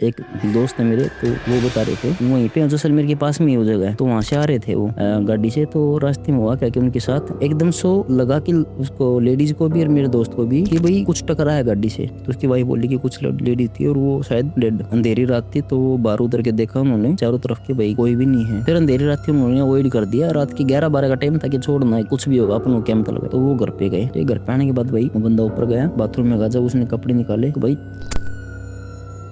एक दोस्त है मेरे, तो वो बता रहे थे वहीं पे जैसलमेर के पास में ही वो जगह है, तो वहां से आ रहे थे वो गाड़ी से। तो रास्ते में हुआ क्या कि उनके साथ एकदम सो लगा कि उसको लेडीज को भी और मेरे दोस्त को भी कि भाई कुछ टकरा है गाड़ी से। तो उसकी वाइफ बोली कि कुछ लेडीज थी और वो शायद डेड। अंधेरी रात थी, तो वो बाहर उतर के देखा उन्होंने चारों तरफ के, भाई कोई भी नहीं है। फिर अंधेरी रात थी, उन्होंने अवॉइड कर दिया। रात की 11-12 का टाइम था कि छोड़ना है, कुछ भी होगा अपन को क्या मतलब है। तो वो घर पे गए। तो घर पे आने के बाद भाई वो बंदा ऊपर गया, बाथरूम में गया, जब उसने कपड़े निकाले तो भाई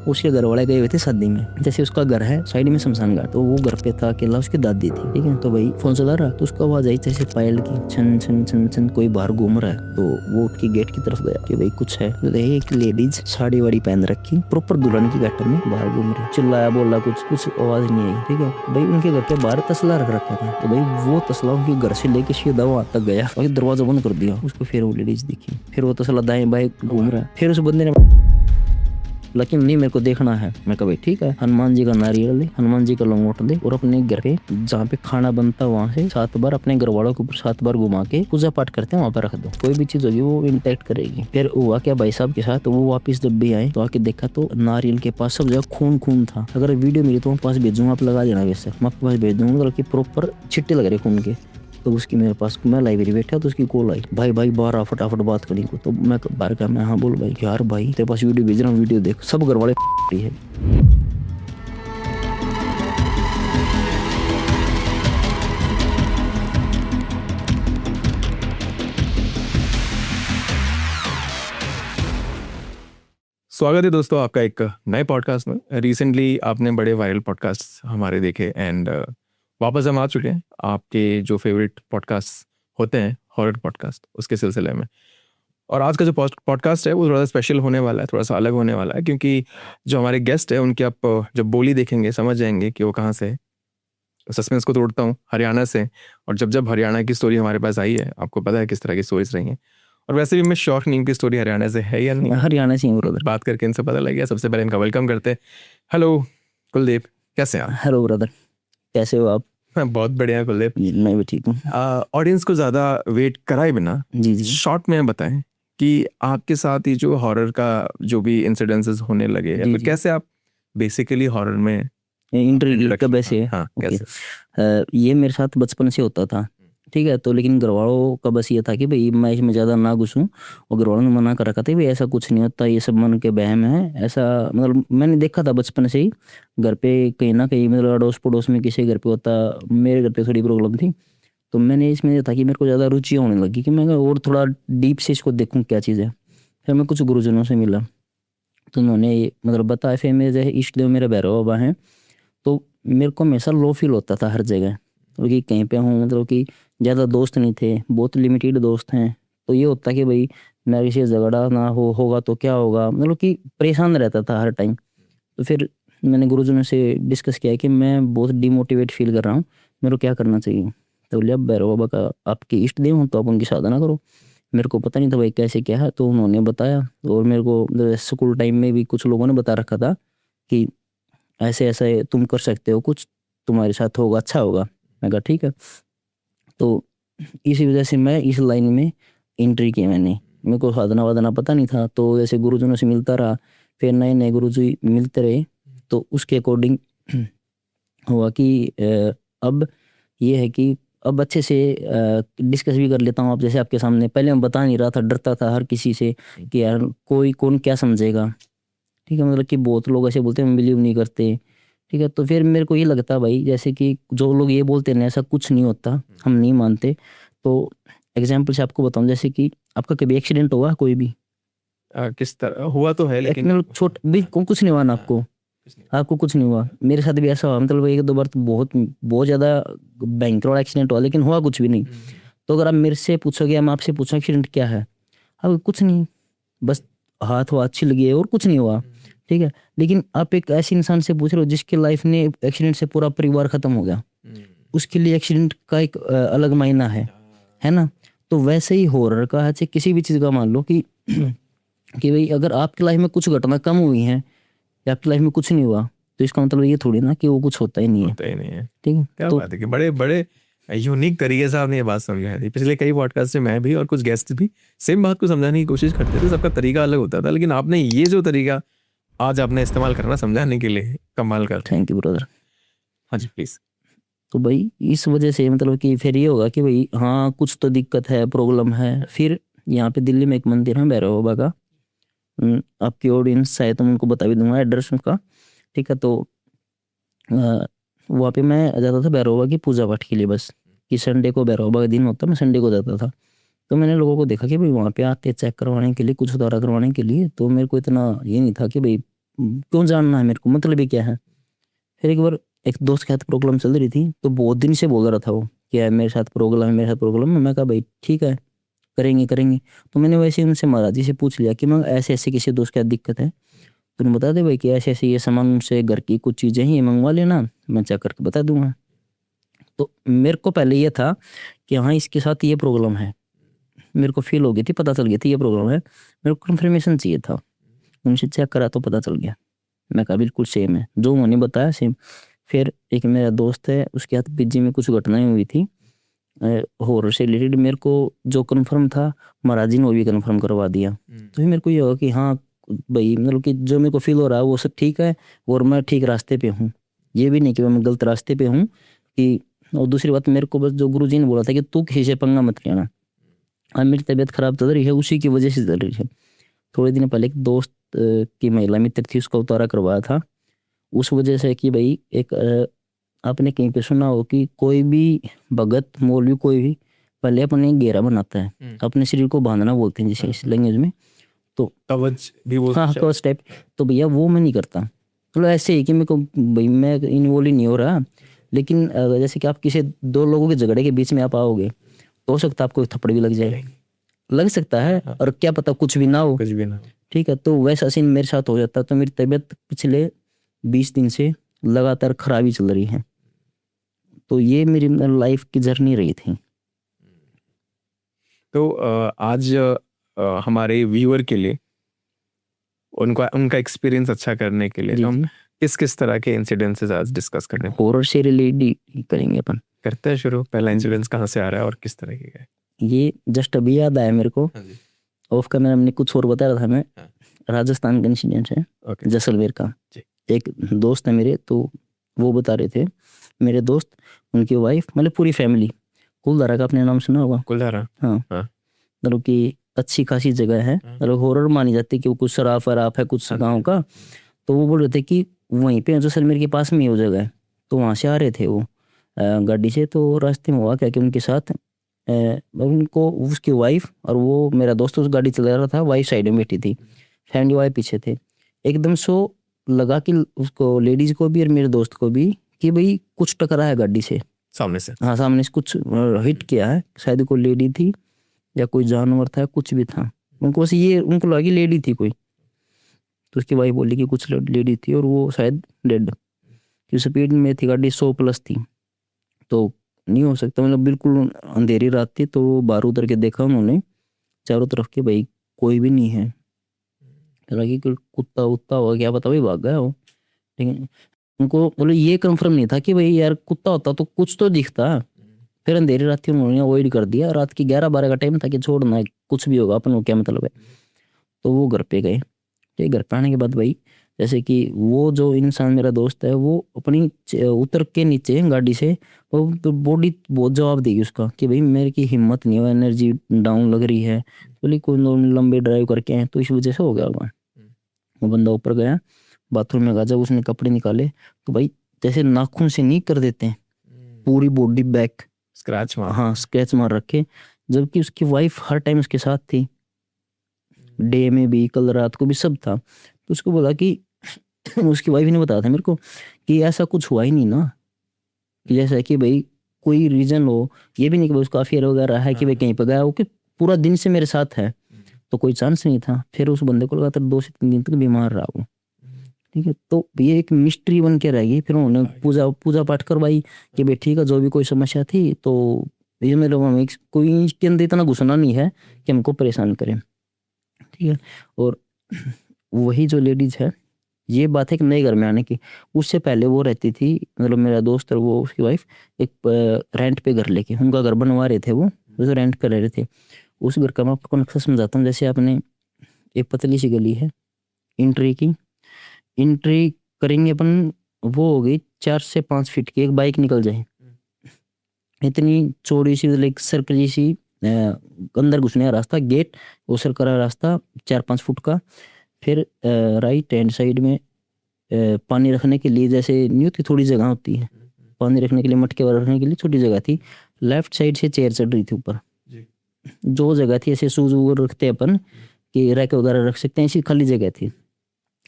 उसके घर वाले गए हुए थे शादी में। जैसे उसका घर है साइड में शमशान घाट, तो वो घर पे था अकेला, उसकी दादी थी, ठीक है। तो भाई फोन चला रहा, तो उसका आवाज आई जैसे पायल की, छन छन छन छन, कोई बाहर घूम रहा है। तो वो उठ के गेट की तरफ गया कि भाई कुछ है। तो एक लेडीज साड़ी वाड़ी पहन रखी, प्रॉपर दुल्हन की गेटअप में बाहर घूम रही। चिल्लाया, बोला, कुछ आवाज नहीं आई, ठीक है। भाई उनके घर के बाहर तसला रख रखा था, तो भाई वो तसला उनके घर से लेके सीधा वहां तक गया और दरवाजा बंद कर दिया उसको। फिर वो लेडीज दिखी, फिर वो तसला दाएं बाएं घूम रहा है। फिर उस बंदे ने लेकिन नहीं, मेरे को देखना है। मैं कहा भाई ठीक है, हनुमान जी का नारियल दे, हनुमान जी का लंगोट दे, और अपने घर पे जहाँ पे खाना बनता है वहाँ से 7 बार अपने घर वालों के ऊपर 7 बार घुमा के पूजा पाठ करते हैं वहाँ पर रख दो। कोई भी चीज होगी वो इंटैक्ट करेगी। फिर हुआ क्या भाई साहब के साथ, तो वो वापस जब भी आए तो आके देखा तो नारियल के पास सब जगह खून खून था। अगर वीडियो मिली तो मैं पास भेजूंगा, आप लगा देना। वैसे मैं आपके पास भेज दूंगा कि प्रॉपर छिट्टे लग रहे खून के। तो उसकी मेरे पास, मैं लाइब्रेरी बैठा तो उसकी कॉल आई, भाई बाहर आ, फटाफट बात करी को। तो मैं बाहर का, मैं हाँ बोल भाई, यार भाई तेरे पास वीडियो भेज रहा हूँ, वीडियो देख। सब घर वाले है। स्वागत है दोस्तों आपका एक नए पॉडकास्ट में। रिसेंटली आपने बड़े वायरल पॉडकास्ट हमारे देखे एंड वापस हम आ चुके हैं आपके जो फेवरेट पॉडकास्ट होते हैं हॉरर पॉडकास्ट, उसके सिलसिले में। और आज का जो पॉडकास्ट है वो थोड़ा सा स्पेशल होने वाला है, थोड़ा सा अलग होने वाला है, क्योंकि जो हमारे गेस्ट है उनकी आप जब बोली देखेंगे समझ जाएंगे कि वो कहाँ से है। सस्पेंस को तोड़ता हूँ, हरियाणा से। और जब हरियाणा की स्टोरी हमारे पास आई है, आपको पता है किस तरह की स्टोरीज रही हैं। और वैसे भी मैं श्योर नहीं हूँ कि स्टोरी हरियाणा से है या नहीं। हरियाणा से ब्रदर, बात करके इनसे पता लग गया। सबसे पहले इनका वेलकम करते हैं। हेलो कुलदीप, कैसे हैं आप? हेलो ब्रदर, कैसे हो आप? मैं बहुत बढ़िया कुलदीप। मैं भी ठीक हूँ। ऑडियंस को ज़्यादा वेट कराए बिना जी जी शॉर्ट में बताएं कि आपके साथ ये जो हॉरर का जो भी इंसिडेंसेस होने लगे, या जी फिर जी कैसे आप बेसिकली हॉरर में इंटरव्यू कब ऐसे है? हाँ ओके। कैसे? ये मेरे साथ बचपन से होता था, ठीक है। तो लेकिन घर वालों का बस ये था कि भाई मैं इसमें ज़्यादा ना घुसूं, और घर वालों ने मना कर रखा था भाई ऐसा कुछ नहीं होता, ये सब मन के वहम है। ऐसा मतलब मैंने देखा था बचपन से ही घर पे कहीं ना कहीं, मतलब अड़ोस पड़ोस में किसी घर पे होता। मेरे घर पे थोड़ी प्रॉब्लम थी, तो मैंने इसमें ये था कि मेरे को ज़्यादा रुचि होने लगी कि मैं और थोड़ा डीप से इसको देखूं क्या चीज़ है। फिर मैं कुछ गुरुजनों से मिला, तो उन्होंने मतलब बताया। फिर मेरे जैसे इष्ट देव मेरे भैरव बाबा हैं, तो मेरे को हमेशा लो फील होता था हर जगह, क्योंकि कहीं पे हूँ, मतलब कि ज़्यादा दोस्त नहीं थे, बहुत लिमिटेड दोस्त हैं। तो ये होता कि भाई मेरे किसी से झगड़ा ना होगा तो क्या होगा, मतलब कि परेशान रहता था हर टाइम। तो फिर मैंने गुरुजनों से डिस्कस किया कि मैं बहुत डिमोटिवेट फील कर रहा हूँ, मेरे को क्या करना चाहिए। तो बोले अब भैरव बाबा का आपके इष्ट देव हूँ तो आप उनकी साधना करो। मेरे को पता नहीं था भाई कैसे क्या है, तो उन्होंने बताया। और मेरे को मतलब स्कूल टाइम में भी कुछ लोगों ने बता रखा था कि ऐसे ऐसे तुम कर सकते हो, कुछ तुम्हारे साथ होगा, अच्छा होगा। मैं कहा ठीक है। तो इसी वजह से मैं इस लाइन में एंट्री की। मैंने, मेरे को साधना वादना पता नहीं था, तो जैसे गुरुजनों से मिलता रहा, फिर नए नए गुरुजी मिलते रहे, तो उसके अकॉर्डिंग हुआ कि अब ये है कि अब अच्छे से डिस्कस भी कर लेता हूँ। अब जैसे आपके सामने, पहले मैं बता नहीं रहा था, डरता था हर किसी से कि यार कोई कौन क्या समझेगा, ठीक है। मतलब कि बहुत लोग ऐसे बोलते हैं, बिलीव नहीं करते, ठीक है। तो फिर मेरे को ये लगता भाई, जैसे कि जो लोग ये बोलते हैं ना ऐसा कुछ नहीं होता, हम नहीं मानते। तो एग्जाम्पल से आपको बताऊं, जैसे कि आपका कभी एक्सीडेंट हुआ कोई भी? किस तरह हुआ तो है, लेकिन मतलब छोट भी कुछ नहीं हुआ ना आपको? आपको कुछ नहीं हुआ? मेरे साथ भी ऐसा हुआ, मतलब 1-2 बार तो बहुत बहुत ज़्यादा भयंकर वाला एक्सीडेंट हुआ, लेकिन हुआ कुछ भी नहीं। तो अगर आप मेरे से पूछोगे, मैं आपसे पूछूं एक्सीडेंट क्या है, अब कुछ नहीं, बस हाथ हुआ, अच्छी लगी है, और कुछ नहीं हुआ, ठीक है। लेकिन आप एक ऐसे इंसान से पूछ रहे हो जिसके लाइफ ने एक्सीडेंट से पूरा परिवार खत्म हो गया, उसके लिए एक्सीडेंट का एक अलग मायना है ना। तो वैसे ही हॉरर का है, चाहे किसी भी चीज़ का, मान लो कि भाई अगर आपकी लाइफ में कुछ घटना कम हुई है या आपकी लाइफ में कुछ नहीं हुआ, तो इसका मतलब ये थोड़ी ना कि वो कुछ होता ही नहीं है, होता ही नहीं है। ठीक है। क्या तो बात है कि बड़े बड़े यूनिक तरीके से आपने ये बात समझाई थी। पिछले कई पॉडकास्ट से मैं भी और कुछ गेस्ट भी सेम बात को समझाने की कोशिश करते थे, सबका तरीका अलग होता था, लेकिन आपने ये जो तरीका आज आपने इस्तेमाल करना समझाने के लिए, कमाल कर। Thank you brother. हाँ जी प्लीज। तो भाई इस वजह से मतलब कि फिर ये होगा कि भाई हाँ कुछ तो दिक्कत है, प्रॉब्लम है। फिर यहाँ पे दिल्ली में एक मंदिर है भैरव बाबा का, आपकी ऑडियंस चाहे तो मैं उनको बता भी दूंगा एड्रेस उनका, ठीक है। तो वहाँ पे मैं जाता था भैरव बाबा की पूजा पाठ के लिए, बस कि संडे को भैरव बाबा का दिन होता, मैं संडे को जाता था। तो मैंने लोगों को देखा कि भाई वहाँ पे आते चेक करवाने के लिए, कुछ उतारा करवाने के लिए। तो मेरे को इतना ये नहीं था कि भाई क्यों जानना है मेरे को, मतलब ही क्या है। फिर एक बार एक दोस्त के साथ प्रॉब्लम चल रही थी, तो बहुत दिन से बोल रहा था वो कि यार मेरे साथ प्रॉब्लम है, मेरे साथ प्रॉब्लम है। मैं कहा भाई ठीक है, करेंगे करेंगे। तो मैंने वैसे ही उनसे महाराज जी से पूछ लिया कि मैं ऐसे ऐसे किसी दोस्त के साथ दिक्कत है, तो बता दे भाई कि ऐसे ऐसे ये सामान उनसे घर की कुछ चीज़ें हैं, ये मंगवा लेना, मैं चेक करके बता दूंगा। तो मेरे को पहले ये था कि हाँ इसके साथ ये प्रॉब्लम है, मेरे को फील हो गई थी, पता चल गई थी ये प्रॉब्लम है, मेरे को कंफर्मेशन चाहिए था। उनसे चेक करा तो पता चल गया, मैं कहा बिल्कुल सेम है जो उन्होंने बताया, सेम। फिर एक मेरा दोस्त है, उसके हाथ पीजी में कुछ घटनाएं हुई थी हॉरर से रिलेटेड, मेरे को जो कंफर्म था महाराज जी ने वो भी कंफर्म करवा दिया। तो फिर मेरे को ये होगा कि हाँ भाई मतलब कि जो मेरे को फील हो रहा है वो सब ठीक है, और मैं ठीक रास्ते पे हूँ, ये भी नहीं कि मैं गलत रास्ते पे हूँ कि। और दूसरी बात, मेरे को बस जो गुरु जी ने बोला था कि तू किसी से पंगा मत लेना, हाँ मेरी तबीयत खराब चल रही है, उसी की वजह से चल रही है। थोड़े दिन पहले एक दोस्त की महिला मित्र थी, उसका उतारा करवाया था, उस वजह से कि भाई एक आपने कहीं पे सुना हो कि कोई भी भगत मौलवी कोई भी पहले अपने घेरा बनाता है, अपने शरीर को बांधना बोलते हैं जिसे इस लैंग्वेज में, तो कवच भी वो हाँ कवच टाइप। तो भैया वो मैं नहीं करता, मतलब ऐसे ही कि मेरे को भाई मैं इन्वॉल्व ही नहीं हो रहा। लेकिन जैसे कि आप किसी दो लोगों के झगड़े के बीच में आप आओगे, तो हो सकता है आपको थप्पड़ भी लग जाए, लग सकता है, और क्या पता कुछ भी ना हो, कुछ भी ना। ठीक है। तो वैसा सीन मेरे साथ हो जाता। तो मेरी तबीयत पिछले 20 दिन से लगातार खराबी चल रही है। तो ये मेरी लाइफ की जर्नी रही थी। तो आज हमारे व्यूअर के लिए उनका उनका एक्सपीरियंस अच्छा करने के लिए जी तो हम जी, किस किस तरह के इंसिडेंसेस आज डिस्कस करने हॉरर से रिलेटेड करेंगे अपन। करते हैं शुरू। पहला इंसिडेंस कहाँ से आ रहा है और किस तरह का है? ये जस्ट अभी याद आया मेरे को, हाँ जी। ऑफ कैमरा हमने कुछ और बता रहा था मैं। हाँ। राजस्थान का इंसिडेंट है, ओके जैसलमेर का। जी। एक दोस्त है मेरे, तो वो बता रहे थे, मेरे दोस्त, उनकी वाइफ, मतलब पूरी फैमिली। कुलधारा का आपने नाम सुना होगा? कुलधारा। हाँ, हाँ। मतलब कि अच्छी खासी जगह है, हाँ। मतलब हॉरर मानी जाती है कि वो कुछ शराफ वराफ है कुछ हाँ। गाँव का। तो वो बोल रहे थे कि वहीं पे जैसलमेर के पास में ही वो जगह है। तो वहाँ से आ रहे थे वो गाड़ी से। तो रास्ते में हुआ क्या कि उनके साथ उनको उसकी वाइफ और वो मेरा दोस्त उस गाड़ी चला रहा था, वाइफ साइड में बैठी थी, फैमिली वाले पीछे थे। एकदम सो लगा कि उसको, लेडीज को भी और मेरे दोस्त को भी, कि भाई कुछ टकरा है गाड़ी से, सामने से। हाँ सामने से कुछ हिट किया है। शायद कोई लेडी थी या कोई जानवर था, कुछ भी था। उनको बस ये उनको लगा कि लेडी थी कोई। तो उसकी वाइफ बोली कि कुछ लेडी थी और वो शायद डेड, कि स्पीड में थी गाड़ी 100 प्लस थी। तो नहीं हो सकता, मतलब बिल्कुल अंधेरी रात थी। तो बाहर उतर के देखा उन्होंने चारों तरफ के, भाई कोई भी नहीं है। लगी कि कुत्ता उत्ता होगा, क्या पता, भाई भाग गया हो। लेकिन उनको बोले ये कंफर्म नहीं था कि भाई यार कुत्ता होता तो कुछ तो दिखता। फिर अंधेरी रात थी, उन्होंने अवॉइड कर दिया। रात की 11-12 का टाइम था कि छोड़ना है, कुछ भी होगा अपन को क्या मतलब है। तो वो घर पे गए। तो घर पे आने के बाद भाई, जैसे कि वो जो इंसान मेरा दोस्त है, वो अपनी उतर के नीचे गाड़ी से, वो तो बॉडी बहुत जवाब देगी उसका कि भाई मेरे की हिम्मत नहीं हो, एनर्जी डाउन लग रही है। बोली कोई लंबे ड्राइव करके आए तो इस वजह से हो गया होगा। वो बंदा ऊपर गया, बाथरूम में गया, जब उसने कपड़े निकाले तो भाई जैसे नाखून से नहीं कर देते हैं, पूरी बॉडी बैक स्क्रैच मार। हाँ स्क्रैच मार रखे। जबकि उसकी वाइफ हर टाइम उसके साथ थी, डे में भी, कल रात को भी, सब था। तो उसको बोला कि उसकी वाइफ ने बताया था मेरे को कि ऐसा कुछ हुआ ही नहीं ना, कि जैसा कि भाई कोई रीजन हो, ये भी नहीं कि भाई उसका अफेयर वगैरह है कि भाई कहीं पर गया हो, कि पूरा दिन से मेरे साथ है, तो कोई चांस नहीं था। फिर उस बंदे को लगातार 2 से 3 दिन तक बीमार रहा वो, ठीक है। तो ये एक मिस्ट्री बन के रह गई। फिर उन्होंने पूजा पूजा पाठ करवाई कि भाई ठीक है, जो भी कोई समस्या थी तो ये मेरे में कोई इसके अंदर इतना घुसना नहीं है कि हमको परेशान करें, ठीक है। और वही जो लेडीज है, ये बात है कि नए घर में आने की, उससे पहले वो रहती थी, मतलब मेरा दोस्त और वो उसकी वाइफ एक रेंट पे घर लेके, उनका घर बनवा रहे थे, वो रेंट पे रह रहे थे। उस घर का मैं आपको नक्शा समझाता हूँ। जैसे आपने एक पतली सी गली है एंट्री की, एंट्री करेंगे अपन, वो हो गई 4 से 5 फीट की, एक बाइक निकल जाए, इतनी चौड़ी सी मतलब एक सर्कल जैसी अंदर घुसने का रास्ता, गेट वो सर्कल का रास्ता 4-5 फुट का। फिर राइट हैंड साइड में पानी रखने के लिए जैसे नहीं होती थोड़ी जगह होती है, पानी रखने के लिए, मटके वगैरह रखने के लिए छोटी जगह थी। लेफ्ट साइड से चेयर चढ़ रही थी ऊपर, जो जगह थी ऐसे शूज वगैरह रखते हैं अपन कि रैक वगैरह रख सकते हैं, ऐसी खाली जगह थी।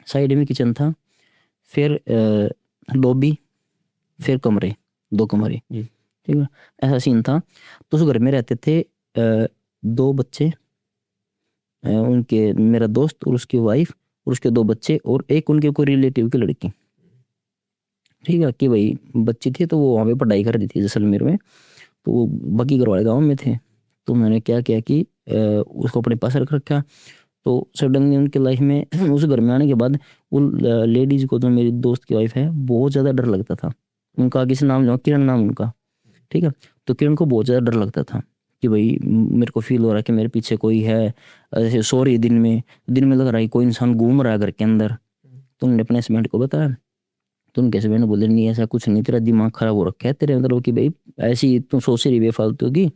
साइड में किचन था, फिर लॉबी, फिर कमरे, 2 कमरे, ठीक है, ऐसा सीन था। तो उस घर में रहते थे 2 बच्चे, उनके मेरा दोस्त और उसकी वाइफ और उसके 2 बच्चे और एक उनके कोई रिलेटिव की लड़की, ठीक है, कि भाई बच्ची थी तो वो वहाँ पे पढ़ाई कर रही थी जैसलमेर में, तो वो बाकी घर वाले गाँव में थे। तो मैंने क्या किया कि उसको अपने पास रख रखा। तो सडनली उनके लाइफ में उस घर में आने के बाद वो लेडीज़ को, जो मेरी दोस्त की वाइफ है, बहुत ज़्यादा डर लगता था। उनका किसी नाम जो किरण नाम उनका, ठीक है, तो किरण को बहुत ज़्यादा डर लगता था कि भाई मेरे को फील हो रहा है कि मेरे पीछे कोई है, ऐसे सो रही दिन में लग रहा है कोई इंसान घूम रहा है घर के अंदर। तो उन्होंने अपने हस्बैंड को बताया, तो उनके हस्बैंड बोले नहीं ऐसा कुछ नहीं, तेरा दिमाग खराब हो रखा है तेरे, मतलब कि भाई ऐसी तुम सोच रही बेफालतू की,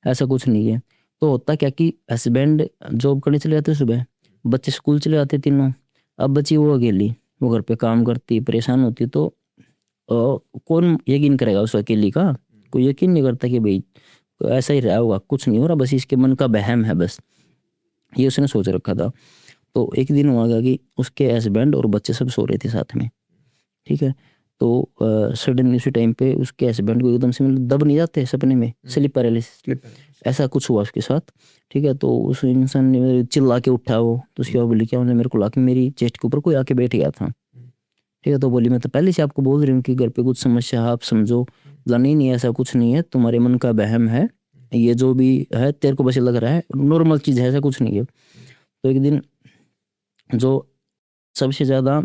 ऐसा कुछ नहीं है। तो होता क्या कि हस्बैंड जॉब करने चले जाते सुबह, बच्चे स्कूल चले जाते तीनों, अब बच्ची वो अकेली, वो घर पे काम करती, परेशान होती, तो कौन यकीन करेगा उस अकेली का? कोई यकीन नहीं करता कि भाई ऐसा ही रहा होगा, कुछ नहीं हो रहा, बस इसके मन का वहम है, बस ये उसने सोच रखा था। तो एक दिन हुआ था कि उसके हस्बैंड और बच्चे सब सो रहे थे साथ में, ठीक है, तो सडनली उसी टाइम पे उसके हस्बैंड को एकदम से मतलब दब नहीं जाते सपने में, स्लीप पैरालिसिस ऐसा कुछ हुआ उसके साथ, ठीक है। तो उस इंसान ने चिल्ला के उठा वो, तो उसकी बोली क्या उन्होंने मेरे को लाके मेरी चेस्ट के ऊपर कोई आके बैठ गया था, ठीक है। तो बोली मैं तो पहले से आपको बोल रही हूँ कि घर पे कुछ समस्या है, आप समझो। बोला नहीं ऐसा कुछ नहीं है, तुम्हारे मन का वहम है, ये जो भी है तेरे को बस लग रहा है, नॉर्मल चीज़ है, ऐसा कुछ नहीं है। तो एक दिन जो सबसे ज़्यादा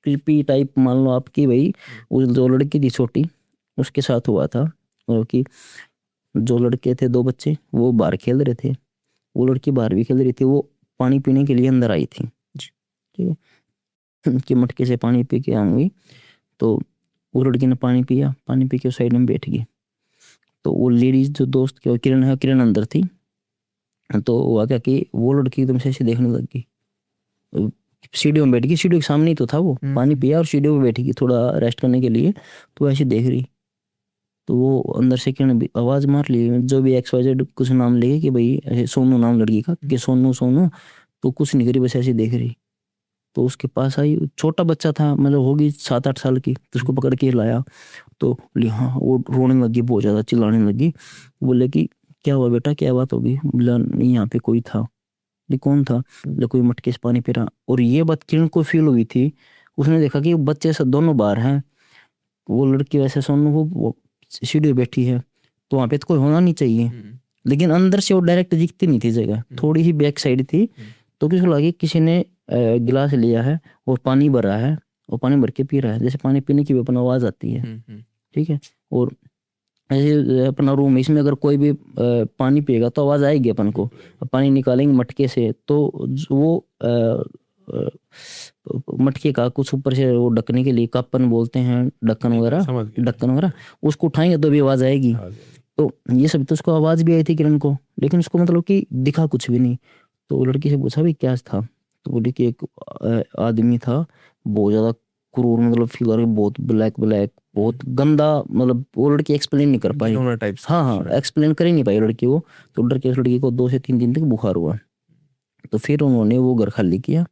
क्रीपी टाइप मान लो आपकी, भाई वो जो लड़की थी छोटी, उसके साथ हुआ था। और कि जो लड़के थे 2 बच्चे वो बाहर खेल रहे थे, वो लड़की बाहर भी खेल रही थी, वो पानी पीने के लिए अंदर आई थी, ठीक है, कि मटके से पानी पी के आऊँगी। तो वो लड़की ने पानी पिया, पानी पी के उस साइड में बैठ गई। तो वो लेडीज जो दोस्त की किरण है, किरण अंदर थी। तो हुआ क्या कि वो लड़की एकदम से ऐसे देखने लग गई, सीढ़ियों में बैठ गई, सीढ़ियों के सामने ही तो था वो, पानी पिया और सीढ़ियों में बैठ गई थोड़ा रेस्ट करने के लिए, तो ऐसे देख रही। तो वो अंदर से किरण भी आवाज़ मार ली, जो भी XYZ कुछ नाम लेके कि भाई ऐसे सोनू नाम लड़की का, कि सोनू सोनू, तो कुछ नहीं करी, बस ऐसे देख रही। तो उसके पास आई, छोटा बच्चा था, मतलब होगी 7-8 साल की, तो उसको पकड़ के लाया। तो बोली हाँ, वो रोने लगी, बहुत ज़्यादा चिल्लाने लगी। बोले कि क्या हुआ बेटा, क्या बात होगी? बोला नहीं यहाँ पे कोई था। बोले कौन था? बोले कोई मटके से पानी पी रहा। और ये बात किरण को फील हुई थी, उसने देखा कि बच्चे सब दोनों बाहर हैं, वो लड़की वैसे सोनू वो सीढ़ी पे बैठी है, तो वहाँ पे तो कोई होना नहीं चाहिए, लेकिन अंदर से वो डायरेक्ट दिखती नहीं थी जगह, थोड़ी ही बैक साइड थी। तो किसी को लगे किसी ने गिलास लिया है और पानी भरा है और पानी भर के पी रहा है, जैसे पानी पीने की भी अपन आवाज़ आती है, ठीक है। और ऐसे अपना रूम, इसमें अगर कोई भी पानी पिएगा तो आवाज़ आएगी अपन को, पानी निकालेंगे मटके से तो वो मटके का कुछ ऊपर से वो ढकने के लिए कपन बोलते हैं, ढक्कन वगैरह, उसको उठाएंगे तो भी आवाज़ आएगी। तो ये सब, तो उसको आवाज़ भी आई थी किरण को, लेकिन उसको मतलब कि दिखा कुछ भी नहीं। तो लड़की से पूछा भाई क्या था? तो बोली कि एक आदमी था, बहुत ज़्यादा क्रूर, मतलब फिगर बहुत ब्लैक बहुत गंदा, मतलब वो लड़की एक्सप्लेन नहीं कर पाई। हाँ, एक्सप्लेन कर ही नहीं पाई लड़की वो। तो डर के उस लड़की को 2 से 3 दिन तक बुखार हुआ। तो फिर उन्होंने वो घर खाली किया,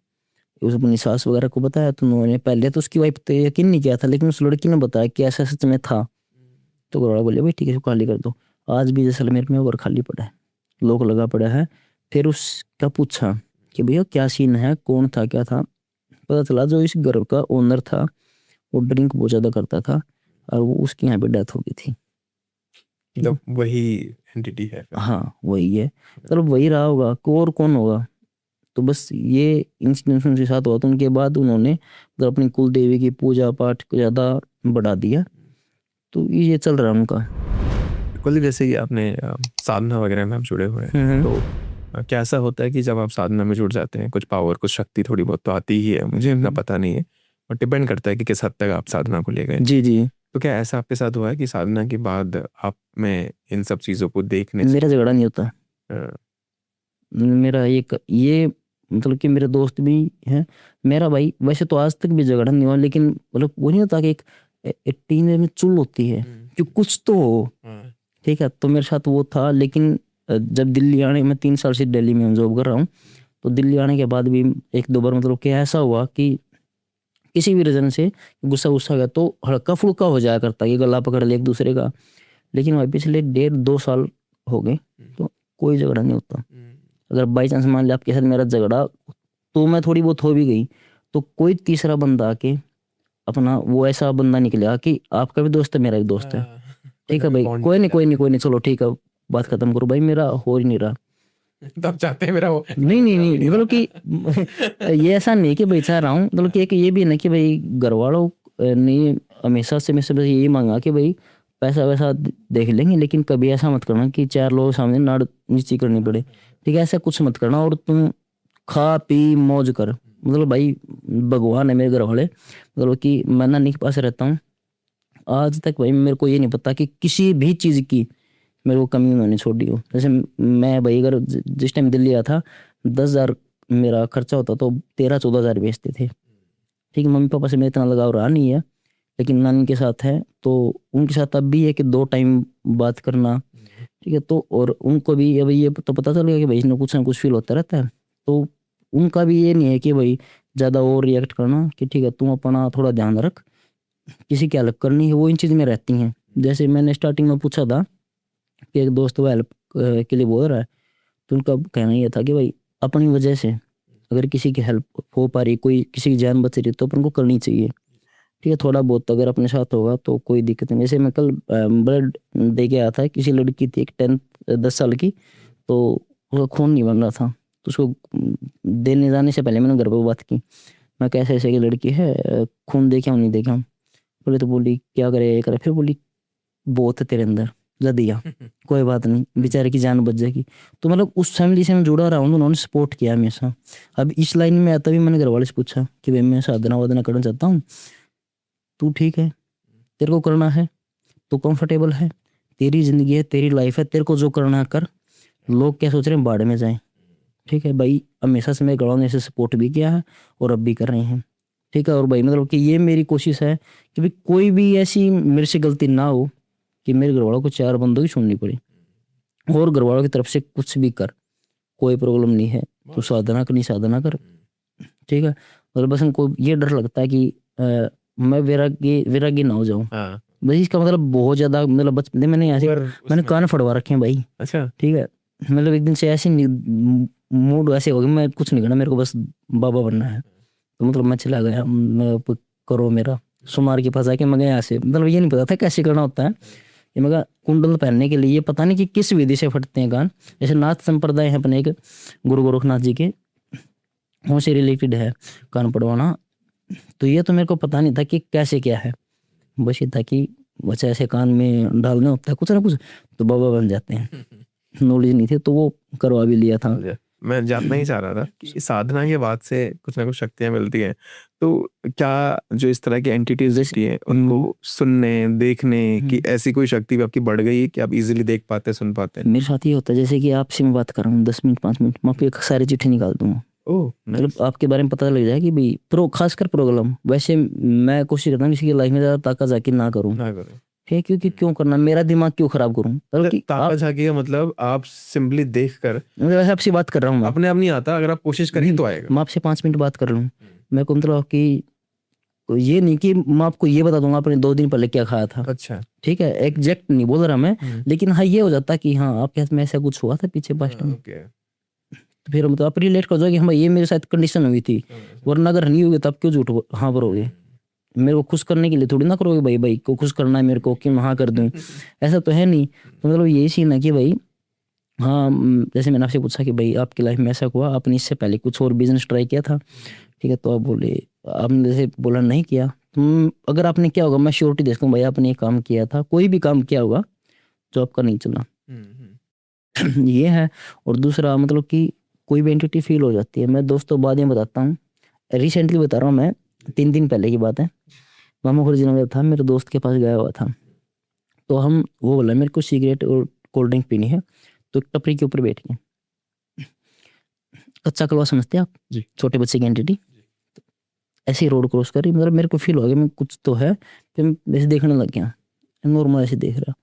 उस अपनी सास वगैरह को बताया। तो उन्होंने पहले तो उसकी वाइफ तो यकीन नहीं किया था, लेकिन उस लड़की ने बताया कि ऐसा सच में था। तो घर वाले बोले भाई ठीक है, इसको खाली कर दो। आज भी जैसलमेर में वो घर खाली पड़ा है, लोक लगा पड़ा है। फिर उसका पूछा कि भैया क्या सीन है, कौन था, क्या था? पता चला जो इस घर का ओनर था वो ड्रिंक बहुत ज़्यादा करता था और वो उसकी यहाँ पे डेथ हो गई थी। मतलब वही एंटिटी है। हाँ वही है, मतलब वही रहा होगा, और कौन होगा। तो बस ये इंसिडेंट उनके साथ हुआ। तो उनके बाद उन्होंने मतलब अपनी कुल देवी की पूजा पाठ को ज़्यादा बढ़ा दिया। तो ये चल रहा है उनका। बिल्कुल, जैसे कि आपने साधना वगैरह में आप जुड़े हुए हैं, तो क्या ऐसा होता है कि जब आप साधना में जुड़ जाते हैं, कुछ पावर, कुछ शक्ति थोड़ी बहुत तो आती ही है, मुझे इतना पता नहीं है, और डिपेंड करता है कि किस हद तक आप साधना को ले गए। जी जी। तो क्या ऐसा आपके साथ हुआ है कि साधना के बाद आप में इन सब चीज़ों को देखने से मेरा झगड़ा नहीं होता। अ, मेरा ये मतलब कि मेरे दोस्त भी हैं, मेरा भाई वैसे तो आज तक भी झगड़ा नहीं हुआ, लेकिन मतलब वो नहीं होता कि एक टीने में चुल होती है कि कुछ तो हो। हाँ, ठीक है, तो मेरे साथ वो था, लेकिन जब दिल्ली आने, मैं 3 साल से दिल्ली में जॉब कर रहा हूँ, तो दिल्ली आने के बाद भी 1-2 बार मतलब कि ऐसा हुआ कि किसी भी रीजन से गुस्सा गुस्सा गया तो हल्का फुल्का हो जाया करता है कि गला पकड़ ले एक दूसरे का। लेकिन भाई पिछले 1.5-2 साल हो गए तो कोई झगड़ा नहीं होता। अगर बाई चांस मान लिया आपके साथ मेरा झगड़ा तो मैं थोड़ी बहुत हो भी गई, तो कोई तीसरा बंदा आके अपना वो ऐसा बंदा निकलेगा कि आपका भी दोस्त है मेरा भी दोस्त है, ठीक है भाई, कोई नहीं चलो ठीक है, बात खत्म करो भाई, मेरा हो ही नहीं रहा। तो आप चाहते हैं मेरा वो नहीं मतलब कि ये ऐसा नहीं कि भाई चाह रहा हूँ, मतलब कि एक ये भी नहीं कि भाई घर वालों ने हमेशा से मेरे से बस यही मांगा कि भाई पैसा वैसा देख लेंगे, लेकिन कभी ऐसा मत करना कि 4 लोगों के सामने नाड़ नीची करनी पड़े। ठीक है, ऐसा कुछ मत करना, और तुम खा पी मौज कर। मतलब भाई भगवान है मेरे घर वाले, मतलब कि मैं नानी के पास रहता हूँ, आज तक भाई मेरे को ये नहीं पता कि किसी भी चीज़ की मेरे को कमी उन्होंने छोड़ी हो। जैसे मैं भाई अगर जिस टाइम दिल्ली आया था 10,000 मेरा खर्चा होता तो 13-14,000 बेचते थे। ठीक है, मम्मी पापा से मेरा इतना लगाव रहा नहीं है, लेकिन नानी के साथ है तो उनके साथ अब भी है कि 2 टाइम बात करना। ठीक है, तो और उनको भी अब ये तो पता चल गया कि भाई इसमें कुछ ना कुछ फील होता रहता है, तो उनका भी ये नहीं है कि भाई ज़्यादा ओवर रिएक्ट करना कि ठीक है तुम अपना थोड़ा ध्यान रख, किसी की हेल्प करनी है वो इन चीज़ में रहती हैं। जैसे मैंने स्टार्टिंग में पूछा था कि एक दोस्त वो हेल्प के लिए बोल रहा है, तो उनका कहना ये था कि भाई अपनी वजह से अगर किसी की हेल्प हो पा रही, कोई किसी की जान बच रही है, तो अपन को करनी चाहिए। ठीक है, थोड़ा बहुत अगर अपने साथ होगा तो कोई दिक्कत नहीं। जैसे मैं कल ब्लड दे के आया था, किसी लड़की थी एक 10 साल की, तो उसका खून नहीं बन रहा था, तो उसको देने जाने से पहले मैंने घर पे बात की, मैं कैसे ऐसे की लड़की है, खून दे के आऊँ नहीं दे के आऊँ। बोले तो बोली क्या करे ये करे, फिर बोली बहुत है तेरे अंदर, जा दिया, कोई बात नहीं, बेचारे की जान बच जाएगी। तो मतलब उस फैमिली से मैं जुड़ा रहा हूँ, उन्होंने सपोर्ट किया हमेशा। अब इस लाइन में आता भी मैंने घर वाले से पूछा कि भाई मैं साधना वादना करना चाहता हूँ, तू ठीक है, तेरे को करना है तो कंफर्टेबल है, तेरी जिंदगी है, तेरी लाइफ है, तेरे को जो करना है कर, लोग क्या सोच रहे हैं बाढ़ में जाएं। ठीक है भाई, हमेशा से मेरे घर वालों ने ऐसे सपोर्ट भी किया है और अब भी कर रहे हैं। ठीक है, और भाई मतलब कि ये मेरी कोशिश है कि भाई कोई भी ऐसी मेरे से गलती ना हो कि मेरे घर वालों को 4 बंदों की सुननी पड़े, और घर वालों की तरफ से कुछ भी कर, कोई प्रॉब्लम नहीं है, तो साधना करनी साधना कर। ठीक है, और बस उनको ये डर लगता है कि मैं वैरागी वैरागी ना हो जाऊं। हाँ, बस इसका मतलब बहुत ज्यादा मतलब बचपन में मैंने ऐसे मैंने कान फड़वा रखे हैं भाई। अच्छा, ठीक है, मतलब एक दिन से ऐसे मूड वैसे हो गया, मैं कुछ नहीं करना, मेरे को बस बाबा बनना है। तो मतलब मैं चला गया, मैं करो मेरा सुमार के पास आके मैं गया यहाँ से, मतलब ये नहीं पता था कैसे करना होता है। ये मैं कुंडल पहनने के लिए ये पता नहीं कि किस विधि से फटते हैं कान। जैसे नाथ संप्रदाय है अपने एक गुरु गोरखनाथ जी के, उनसे रिलेटेड है कान पड़वाना, तो ये तो मेरे को पता नहीं था कि कैसे क्या है। बस ये था कि बच्चा ऐसे कान में डालने होता है कुछ ना कुछ, तो बाबा बन जाते हैं। नॉलेज नहीं थे तो वो करवा भी लिया था। मैं जानना ही चाह रहा था कि साधना के बाद से कुछ ना कुछ शक्तियां मिलती हैं, तो क्या जो इस तरह की एंटिटीज दिखती है उनको सुनने देखने की ऐसी कोई शक्ति भी आपकी बढ़ गई है कि आप इजीली देख पाते सुन पाते हैं? मेरे साथ ये होता है जैसे कि आपसे मैं बात कर रहा हूँ 10 मिनट 5 मिनट, मैं आपको एक सारी चिट्ठी निकाल दूंगा, ओह, मतलब आपके बारे में पता लग जाए कि भाई खासकर प्रॉब्लम। वैसे मैं कोशिश करता हूँ किसी की लाइफ में ज़्यादा ताका झाकी ना करूँ। ना करो। ठीक है, क्योंकि क्यों करना, मेरा दिमाग क्यों खराब करूँ, बल्कि ताका झाकी का मतलब आप सिंपली देखकर, मतलब वैसे आपसे बात कर रहा हूँ मैं, अपने आप नहीं आता, अगर आप कोशिश करें तो आएगा। मैं आपसे 5 मिनट बात कर लूँ, मेरे को मतलब आपकी ये नहीं कि मैं आपको ये बता दूंगा आपने 2 दिन पहले क्या खाया था। अच्छा, ठीक है, एग्जैक्ट नहीं बोल रहा मैं, लेकिन हाँ ये हो जाता कि हाँ आपके हाथ में ऐसा कुछ हुआ था पीछे पास्ट में, ओके, तो फिर मतलब आप रिलेट कर जाओगे हाँ ये मेरे साथ कंडीशन हुई थी, वरना अगर नहीं होगी तो आप क्यों झूठ हाँ भरोगे। मेरे को खुश करने के लिए थोड़ी ना करोगे, भाई भाई को खुश करना है मेरे को कि मैं हाँ कर दूं, ऐसा तो है नहीं। तो मतलब यही सीन है कि भाई हाँ जैसे मैंने आपसे पूछा कि भाई आपकी लाइफ में ऐसा हुआ, आपने इससे पहले कुछ और बिजनेस ट्राई किया था। ठीक है, तो आप बोले, आपने जैसे बोला नहीं किया, अगर आपने क्या होगा मैं श्योरिटी दे सकता हूँ भाई आपने ये काम किया था, कोई भी काम किया होगा जो आपका नहीं चला। ये है। और दूसरा मतलब कि कोई भी एंटिटी फील हो जाती है। मैं दोस्तों बाद में बताता हूँ, रिसेंटली बता रहा हूँ मैं, 3 दिन पहले की बात है। मामा ओरिजिनल था, मेरे दोस्त के पास गया हुआ था। तो हम, वो बोला मेरे को सिगरेट और कोल्ड ड्रिंक पीनी है। तो एक टपरी के ऊपर बैठ गए। कच्चा कलवा समझते हैं आप, जी। छोटे बच्चे की एंटिटी। ऐसे ही रोड क्रॉस करी, मतलब मेरे को फील हो गया मैं कुछ तो है। फिर मैं ऐसे देखने लग गया, नॉर्मल ऐसे देख रहा,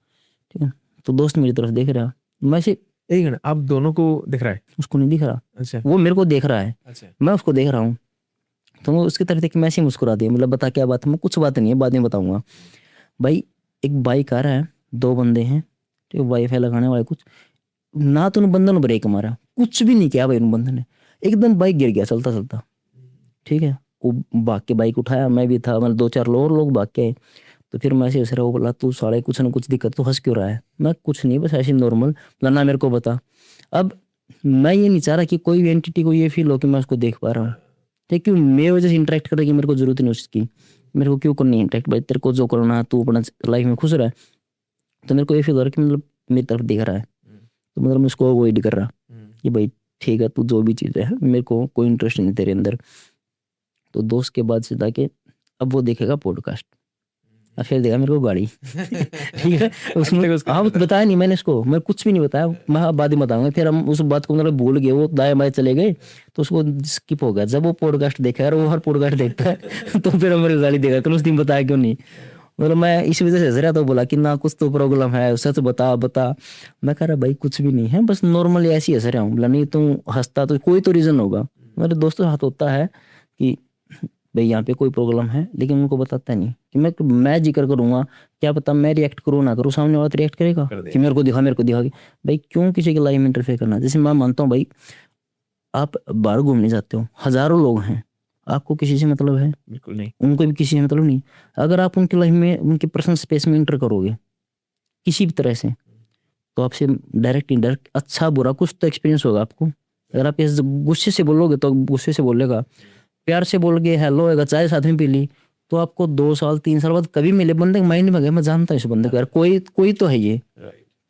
ठीक है। तो दोस्त मेरी तरफ देख रहा, मैं ऐसे, एक मिनट, आप दोनों को दिख रहा है? उसको नहीं दिख रहा, अच्छा वो मेरे को देख रहा है, अच्छा। मैं उसको देख रहा हूँ। तो मैं उसकी तरफ देख के मैं ऐसे ही मुस्कुरा दिया, मतलब बता क्या बात है, मैं कुछ बात नहीं है, बाद में बताऊंगा। भाई एक बाइक आ रहा है, 2 बंदे हैं, ठीक है, वाईफाई लगाने वाले कुछ, ना तो उन बंदों ने ब्रेक मारा, कुछ भी नहीं किया भाई उन बंदों ने, एकदम बाइक गिर गया चलता चलता, ठीक है। वो भाग के बाइक उठाया, मैं भी था, मतलब 2-4 और लोग भाग के आए। तो फिर मैं ऐसे हंस रहा, वो बोला तू साले कुछ ना कुछ दिक्कत, तो हंस क्यों रहा है? मैं कुछ नहीं, बस ऐसे नॉर्मल। ना मेरे को बता। अब मैं ये नहीं चाह रहा कि कोई भी एंटिटी को ये फील हो कि मैं उसको देख पा रहा हूँ, ठीक, क्यों मेरे वजह से इंटरेक्ट करने की मेरे को जरूरत नहीं उसकी। मेरे को क्यों करनी इंटरेक्ट? भाई तेरे को जो करना है, तू अपना लाइफ में खुश रहा है। तो मेरे को ये फील हो रहा है कि मतलब मेरी तरफ देख रहा है, तो मतलब मैं उसको अवॉइड कर रहा कि भाई ठीक है, तू जो भी चीज़ है, मेरे को कोई इंटरेस्ट नहीं तेरे अंदर। तो दोस्त के बाद से जाके अब वो देखेगा पॉडकास्ट, और फिर देगा मेरे को गाड़ी। ठीक है, उसमें हाँ बताया नहीं मैंने इसको, मैं कुछ भी नहीं बताया, मैं हाँ बाद में बताऊंगा। फिर हम उस बात को मतलब भूल गए, वो दाएं बाएं चले गए, तो उसको स्किप हो गया। जब वो पॉडकास्ट देखा यार, वो हर पॉडकास्ट देखता है तो फिर हमारी गाड़ी देखा, कल उस दिन बताया क्यों नहीं? मतलब मैं इस वजह से हंस रहा था, बोला कि ना कुछ तो प्रॉब्लम है, सच बता बता। मैं कह रहा भाई कुछ भी नहीं है, बस नॉर्मली ऐसी हंस रहा हूँ। बोला नहीं तू हंसता तो कोई तो रीजन होगा। मेरे दोस्तों के साथ होता है कि भाई यहाँ पे कोई प्रॉब्लम है, लेकिन उनको बताता नहीं कि मैं जिक्र करूंगा, क्या पता मैं रिएक्ट करूँ ना करूँ, सामने वाला तो रिएक्ट करेगा कर देगा। कि मेरे को दिखा, मेरे को दिखा के। भाई क्यों किसी की लाइफ में इंटरफेयर करना? जैसे मैं मानता हूँ भाई, आप बाहर घूमने जाते हो, हजारों लोग हैं, आपको किसी से मतलब है? बिल्कुल नहीं। उनको भी किसी से मतलब नहीं। अगर आप उनकी लाइफ में, उनके पर्सनल स्पेस में इंटर करोगे किसी भी तरह से, तो आपसे डायरेक्ट इनडायरेक्ट अच्छा बुरा कुछ तो एक्सपीरियंस होगा आपको। अगर आप इस गुस्से से बोलोगे तो गुस्से से बोलेगा, प्यार से बोल के हेलो होएगा, चाय साथ में पी ली, तो आपको 2 साल 3 साल बाद कभी मिले, बंदे के माइंड में गया मैं जानता हूँ इस बंदे को, यार कोई कोई तो है ये।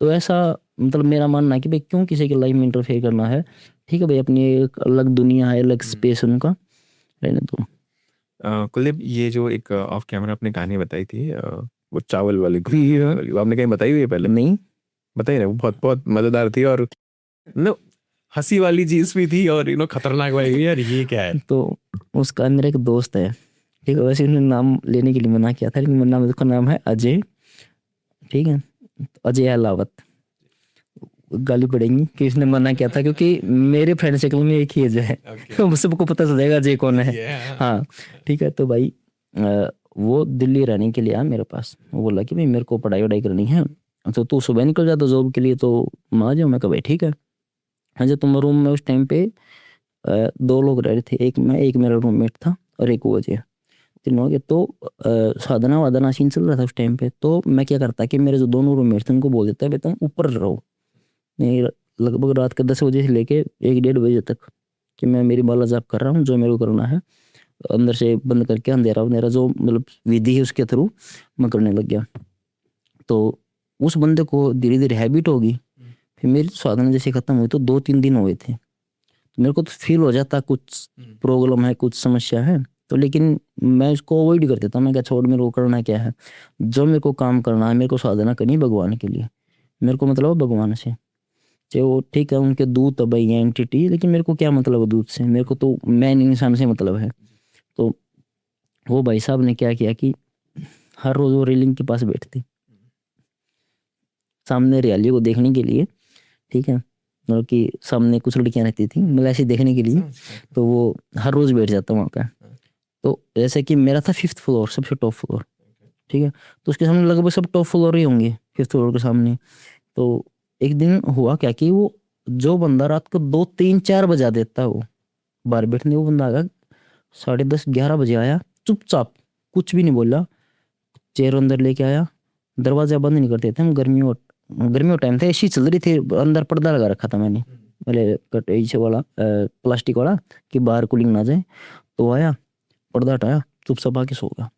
तो ऐसा मतलब मेरा मानना है कि भाई क्यों किसी की लाइफ में इंटरफेयर करना है? ठीक है भाई, अपनी एक अलग दुनिया है, अलग स्पेस उनका, रहने दो। कुलदीप, ये जो एक ऑफ कैमरा आपने कहानी बताई थी, वो चावल वाली वाली, वो आपने कहीं बताई हुई है पहले? नहीं, बताइए ना, वो बहुत बहुत मजेदार थी, और नो हंसी वाली चीज भी थी, और खतरनाक वाली भी। यार ये क्या है? तो उसका मेरा एक दोस्त है, ठीक है, वैसे उन्होंने नाम लेने के लिए मना किया था, लेकिन मेरा नाम, उसका नाम है अजय, ठीक है, अजय अलावत। गाली पड़ेंगी कि इसने मना किया था, क्योंकि मेरे फ्रेंड सर्कल में एक ही अजय है। तो सबको पता चल जाएगा अजय कौन है। हाँ, ठीक है। तो भाई वो दिल्ली रहने के लिए आया मेरे पास, वो बोला कि भाई मेरे को पढ़ाई वढ़ाई करनी है, तो तू सुबह निकल जाता जॉब के लिए, तो मैं आ जाऊँ। मैं कहा भाई ठीक है। हाँ जी, तुम रूम में उस टाइम पे 2 लोग रह रहे थे, एक मैं, एक मेरा रूममेट था, और एक वो अजय, तीनों के। तो साधना वादना सीन चल रहा था उस टाइम पे। तो मैं क्या करता कि मेरे जो दोनों रूममेट थे उनको बोल देता है भाई तुम ऊपर रहो, नहीं, लगभग रात के 10 बजे से लेके 1-1:30 बजे तक, कि मैं मेरी बाला जाप कर रहा हूँ, जो मेरे को करना है अंदर से बंद करके, अंधेरा अंधेरा जो मतलब विधि है उसके थ्रू मैं करने लग गया। तो उस बंदे को धीरे धीरे हैबिट होगी। फिर मेरी साधना जैसे खत्म हुई तो 2-3 दिन हुए थे, तो मेरे को तो फील हो जाता कुछ प्रॉब्लम है, कुछ समस्या है। तो लेकिन मैं इसको अवॉइड कर देता, मैं क्या छोड़, मेरे को करना क्या है, जो मेरे को काम करना है, मेरे को साधना करनी है भगवान के लिए, मेरे को मतलब है भगवान से। चाहे वो ठीक है उनके दूत है भाई, एंटिटी, लेकिन मेरे को क्या मतलब है दूत से, मेरे को तो मैन इंसान से मतलब है। तो वो भाई साहब ने क्या किया कि हर रोज वो रेलिंग के पास बैठती, सामने हरियाली को देखने के लिए, ठीक है, मतलब कि सामने कुछ लड़कियां रहती थी, मतलब ऐसे देखने के लिए। तो वो हर रोज बैठ जाता वहाँ पे। तो जैसे कि मेरा था 5th फ्लोर, सबसे टॉप फ्लोर, ठीक है। तो उसके सामने लगभग सब टॉप फ्लोर ही होंगे 5th फ्लोर के सामने। तो एक दिन हुआ क्या कि वो जो बंदा रात को 2-3-4 बजा देता है वो बाहर बैठने, वो बंदा आया 10:30-11 बजे आया, चुपचाप कुछ भी नहीं बोला, चेयर अंदर लेके आया, दरवाजा बंद नहीं करते थे हम, गर्मियों टाइम था, एसी चल रही थी, अंदर पर्दा लगा रखा था मैंने, पहले कट ऐसे वाला प्लास्टिक वाला, कि बाहर कूलिंग ना जाए। तो आया, पर्दा हटाया, चुपचाप आके सो गया।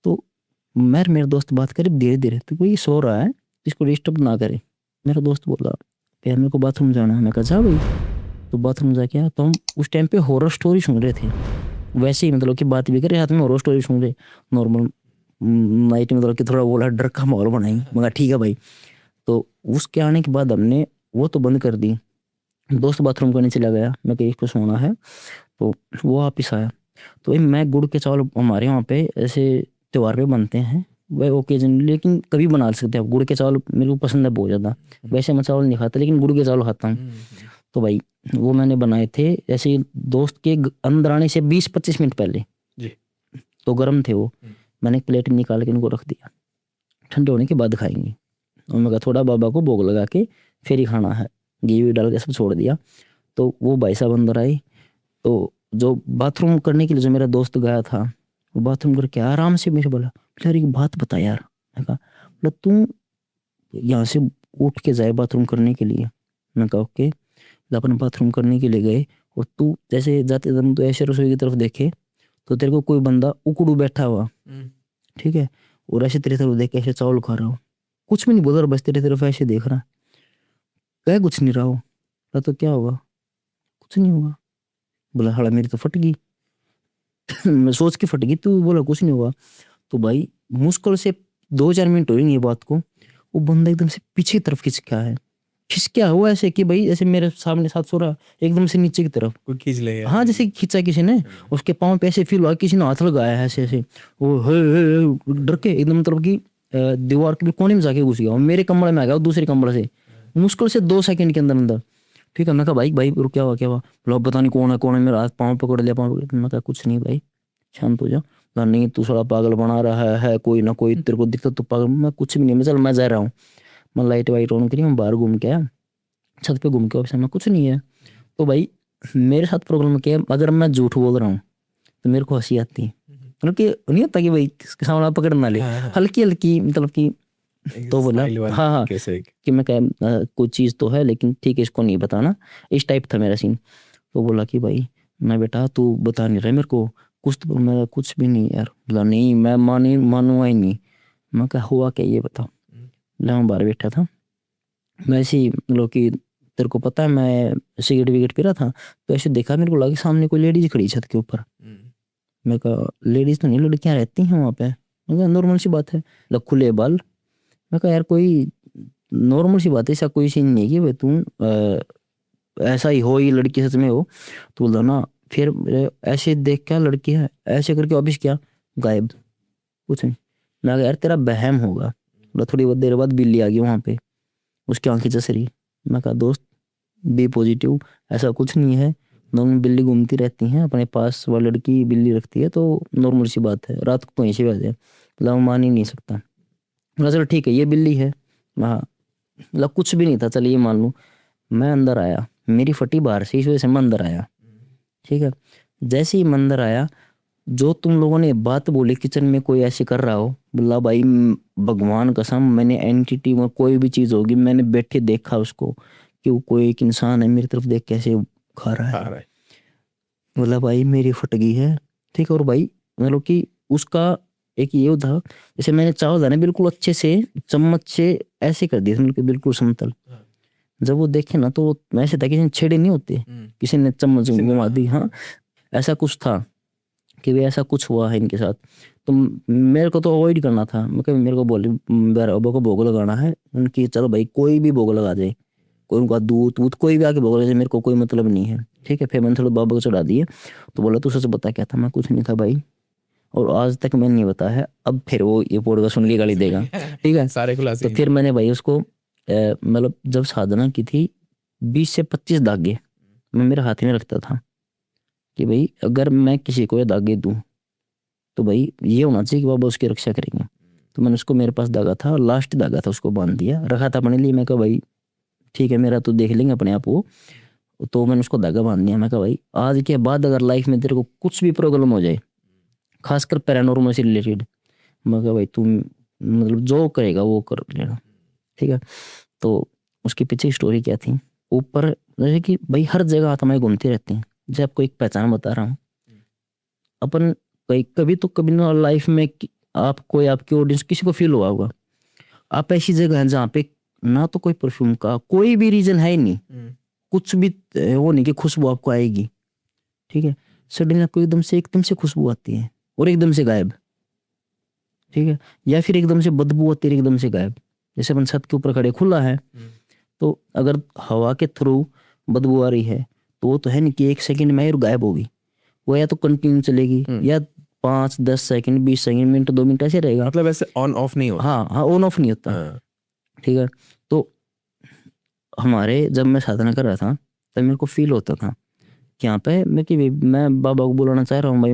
तो मेरे दोस्त बात करे धीरे धीरे, तो कोई सो रहा है, इसको डिस्टर्ब ना करे। मेरा दोस्त बोला यार मेरे को बाथरूम जाना है। मैं कहा जा भाई। तो बाथरूम जाके आया। तो हम उस टाइम पे हॉरर स्टोरी सुन रहे थे, वैसे ही मतलब कि बात भी कर रहे हाथ में हॉरर स्टोरी सुन रहे नॉर्मल नाइट में, मतलब कि थोड़ा बोला डर का माहौल बनाई। मगर ठीक है भाई। तो उसके आने के बाद हमने वो तो बंद कर दी। दोस्त बाथरूम करने चला गया, मैं कहीं इसको सोना है, तो वो वापिस आया। तो भाई मैं गुड़ के चावल हमारे वहाँ पे ऐसे त्योहार पे बनते हैं वह ओकेजन, लेकिन कभी बना सकते हैं। गुड़ के चावल मेरे को पसंद है बहुत ज़्यादा। वैसे मैं चावल नहीं खाता लेकिन गुड़ के चावल खाता हूँ। तो भाई वो मैंने बनाए थे ऐसे ही दोस्त के अंदर आने से 20-25 मिनट पहले जी। तो गर्म थे वो। मैंने एक प्लेट में निकाल के इनको रख दिया, ठंडे होने के बाद खाएंगे। और मैं कहा थोड़ा बाबा को भोग लगा के फिर ही खाना है, घी वी डाल के सब छोड़ दिया। तो वो भाई साहब अंदर आए। तो जो बाथरूम करने के लिए जो मेरा दोस्त गया था, वो बाथरूम करके आराम से मेरे बोला यार एक बात बता यार। मैं कहा बोला तू यहाँ से उठ के जाए बाथरूम करने के लिए। मैं कहा ओके। अपन बाथरूम करने के लिए गए और तू जैसे जाते दम तो ऐसे रसोई की तरफ देखे तो तेरे को कोई बंदा उकड़ू बैठा हुआ, ठीक है, और ऐसे तेरी तरफ देख के ऐसे चावल खा रहा हो, कुछ भी नहीं बोल रहा, बस तेरी तरफ ऐसे देख रहा, कह कुछ नहीं रहा हो। तो क्या होगा? कुछ नहीं होगा। बोला हड़ा मेरी तो फट गई। मैं सोच के फट गई। तू बोला कुछ नहीं होगा। तो भाई मुश्किल से 2-4 मिनट हो ये बात को, वो बंदा एकदम से पीछे की तरफ खिसका है। खिसका हुआ ऐसे कि भाई जैसे मेरे सामने साथ सो रहा, एकदम से नीचे की तरफ कोई खींच ले यार। हाँ जैसे खींचा किसी ने, उसके पाँव पे ऐसे फील हुआ किसी ने हाथ लगाया है ऐसे ऐसे। वो डर के एकदम मतलब कि दीवार के कोने में जाके घुस गया और मेरे कमरे में आ गया दूसरे कमरे से, मुश्किल से 2 सेकंड के अंदर अंदर। ठीक है। मैं कहा भाई भाई क्या हुआ क्या हुआ? बोला पता नहीं कौन है मेरा हाथ पाँव पकड़ लिया पाँव पकड़। मैं कहा कुछ नहीं भाई शांत हो जा। बोला नहीं तू साला पागल बना रहा है कोई ना कोई तेरे को दिक्कत तो पागल। मैं कुछ भी नहीं, मैं चल मैं जा रहा हूँ। मैं लाइट वाइट ऑन करी, मैं बाहर घूम के आया, छत पे घूम के वापस मैं कुछ नहीं है। तो भाई मेरे साथ प्रॉब्लम क्या है, अगर मैं झूठ बोल रहा हूँ तो मेरे को हंसी आती है, मतलब कि नहीं होता कि भाई किसके सामने पकड़ ना ले, हल्की हल्की मतलब कि। तो बोला हाँ हाँ कैसे कि मैं क्या कोई चीज़ तो है लेकिन ठीक है इसको नहीं बताना, इस टाइप था मेरा सीन। तो बोला कि भाई मैं बेटा तू बता नहीं रहा मेरे को कुछ, तो मैं कुछ भी नहीं यार। बोला नहीं मैं मानूंगा ही नहीं। मैं कहा हुआ क्या ये बता। बोला मैं बाहर बैठा था, मैं ऐसे ही मतलब कि तेरे को पता है मैं सिगरेट विगरेट पी रहा था, तो ऐसे देखा मेरे को लगा कि सामने कोई लेडीज खड़ी छत के ऊपर। मैं कहा लेडीज तो नहीं लड़कियां रहती हैं वहाँ पे। मैं कहा नॉर्मल सी बात है, खुले बाल। मैं कहा यार कोई नॉर्मल सी बात है, ऐसा कोई सीन नहीं है कि भाई तुम ऐसा ही हो, ये लड़की सच में हो। तो बोला ना फिर ऐसे देख क्या लड़की है, ऐसे करके वापिस क्या गायब, कुछ नहीं। मैं कहा यार तेरा बहम होगा। बोला थोड़ी बहुत देर बाद बिल्ली आ गई वहाँ पे, उसकी आंखें चस रही। मैं कहा दोस्त बी पॉजिटिव, ऐसा कुछ नहीं है, नॉर्मल बिल्ली घूमती रहती हैं अपने पास, वह लड़की बिल्ली रखती है तो नॉर्मल सी बात है, रात को कहीं से वैसे मतलब मान ही नहीं सकता। बोला चलो ठीक है ये बिल्ली है। हाँ मतलब कुछ भी नहीं था, चलिए ये मान लूँ। मैं अंदर आया, मेरी फटी बाहर से, इस वजह से मैं अंदर आया। ठीक है। जैसे ही मैं अंदर आया, जो तुम लोगों ने बात बोली किचन में कोई ऐसे कर रहा हो, बोला भाई भगवान कसम मैंने एंटिटी में कोई भी चीज़ होगी मैंने बैठे देखा उसको कि वो कोई एक इंसान है मेरी तरफ देख कैसे खा रहा है। बोला भाई मेरी फट गई है। ठीक है। और भाई मतलब कि उसका एक ये था, जैसे मैंने चावल दाने बिल्कुल अच्छे से चम्मच से ऐसे कर दिए थे मतलब कि बिल्कुल समतल। जब वो देखे ना तो ऐसे था किसी ने छेड़े नहीं होते, किसी ने चम्मच घुमा दी। हाँ ऐसा कुछ था कि भी ऐसा कुछ हुआ है इनके साथ। तो मेरे को तो अवॉइड करना था। मैं मेरे को बोले बाबा को भोग लगाना है उनकी, चलो भाई कोई भी भोग लगा दे, कोई उनका दूध वूध कोई भी आके भोग लगा दे, मेरे को कोई मतलब नहीं है। ठीक है। फिर मैंने थोड़ा बाबा को चढ़ा दिए। तो बोला तू सच बता क्या था? मैं कुछ नहीं था भाई, और आज तक मैंने नहीं बताया है। अब फिर वो ये पॉडकास्ट सुन के गाली देगा। ठीक है। सारे खुलासे तो फिर मैंने भाई उसको मतलब जब साधना की थी 20 से 25 धागे मैं मेरे हाथ में रखता था कि भाई अगर मैं किसी को ये धागे दूं तो भाई ये होना चाहिए कि बाबा उसकी रक्षा करेंगे। तो मैंने उसको, मेरे पास धागा था लास्ट धागा था, उसको बांध दिया, रखा था अपने लिए। मैं कहा भाई ठीक है मेरा तो देख लेंगे अपने आप वो। तो मैंने उसको धागा बांध दिया। मैं कहा भाई आज के बाद अगर लाइफ में तेरे को कुछ भी प्रॉब्लम हो जाए, खासकर पैरानॉर्मल से रिलेटेड, मैं कहा भाई तुम मतलब जो करेगा वो कर लेना। ठीक है। तो उसके पीछे स्टोरी क्या थी, ऊपर जैसे कि भाई हर जगह आत्माएं घूमती रहती हैं। जैसे आपको एक पहचान बता रहा हूँ, अपन कभी तो कभी ना लाइफ में आपको या आपकी ऑडियंस किसी को फील हुआ होगा, आप ऐसी जगह हैं जहाँ पे ना तो कोई परफ्यूम का कोई भी रीजन है ही नहीं, कुछ भी वो नहीं कि खुशबू आपको आएगी, ठीक है। सडनली आपको एकदम से खुशबू आती है और एकदम से गायब, ठीक है। या फिर एकदम से बदबू आती है एकदम से गायब। जैसे अपन छत के ऊपर खड़े, खुला है, तो अगर हवा के थ्रू बदबू आ रही है तो वो तो है नहीं कि 1 सेकंड में और गायब होगी, वो या तो कंटिन्यू चलेगी या 5-10 सेकंड 20 सेकंड मिनट 2 मिनट ऐसे रहेगा। मतलब ऐसे ऑन ऑफ नहीं होता। हाँ हाँ, ऑन ऑफ नहीं होता, ठीक है। तो हमारे जब मैं साधना कर रहा था तब मेरे को फील होता था कि यहाँ पे मैं बाबा को बुलाना चाह रहा हूँ भाई,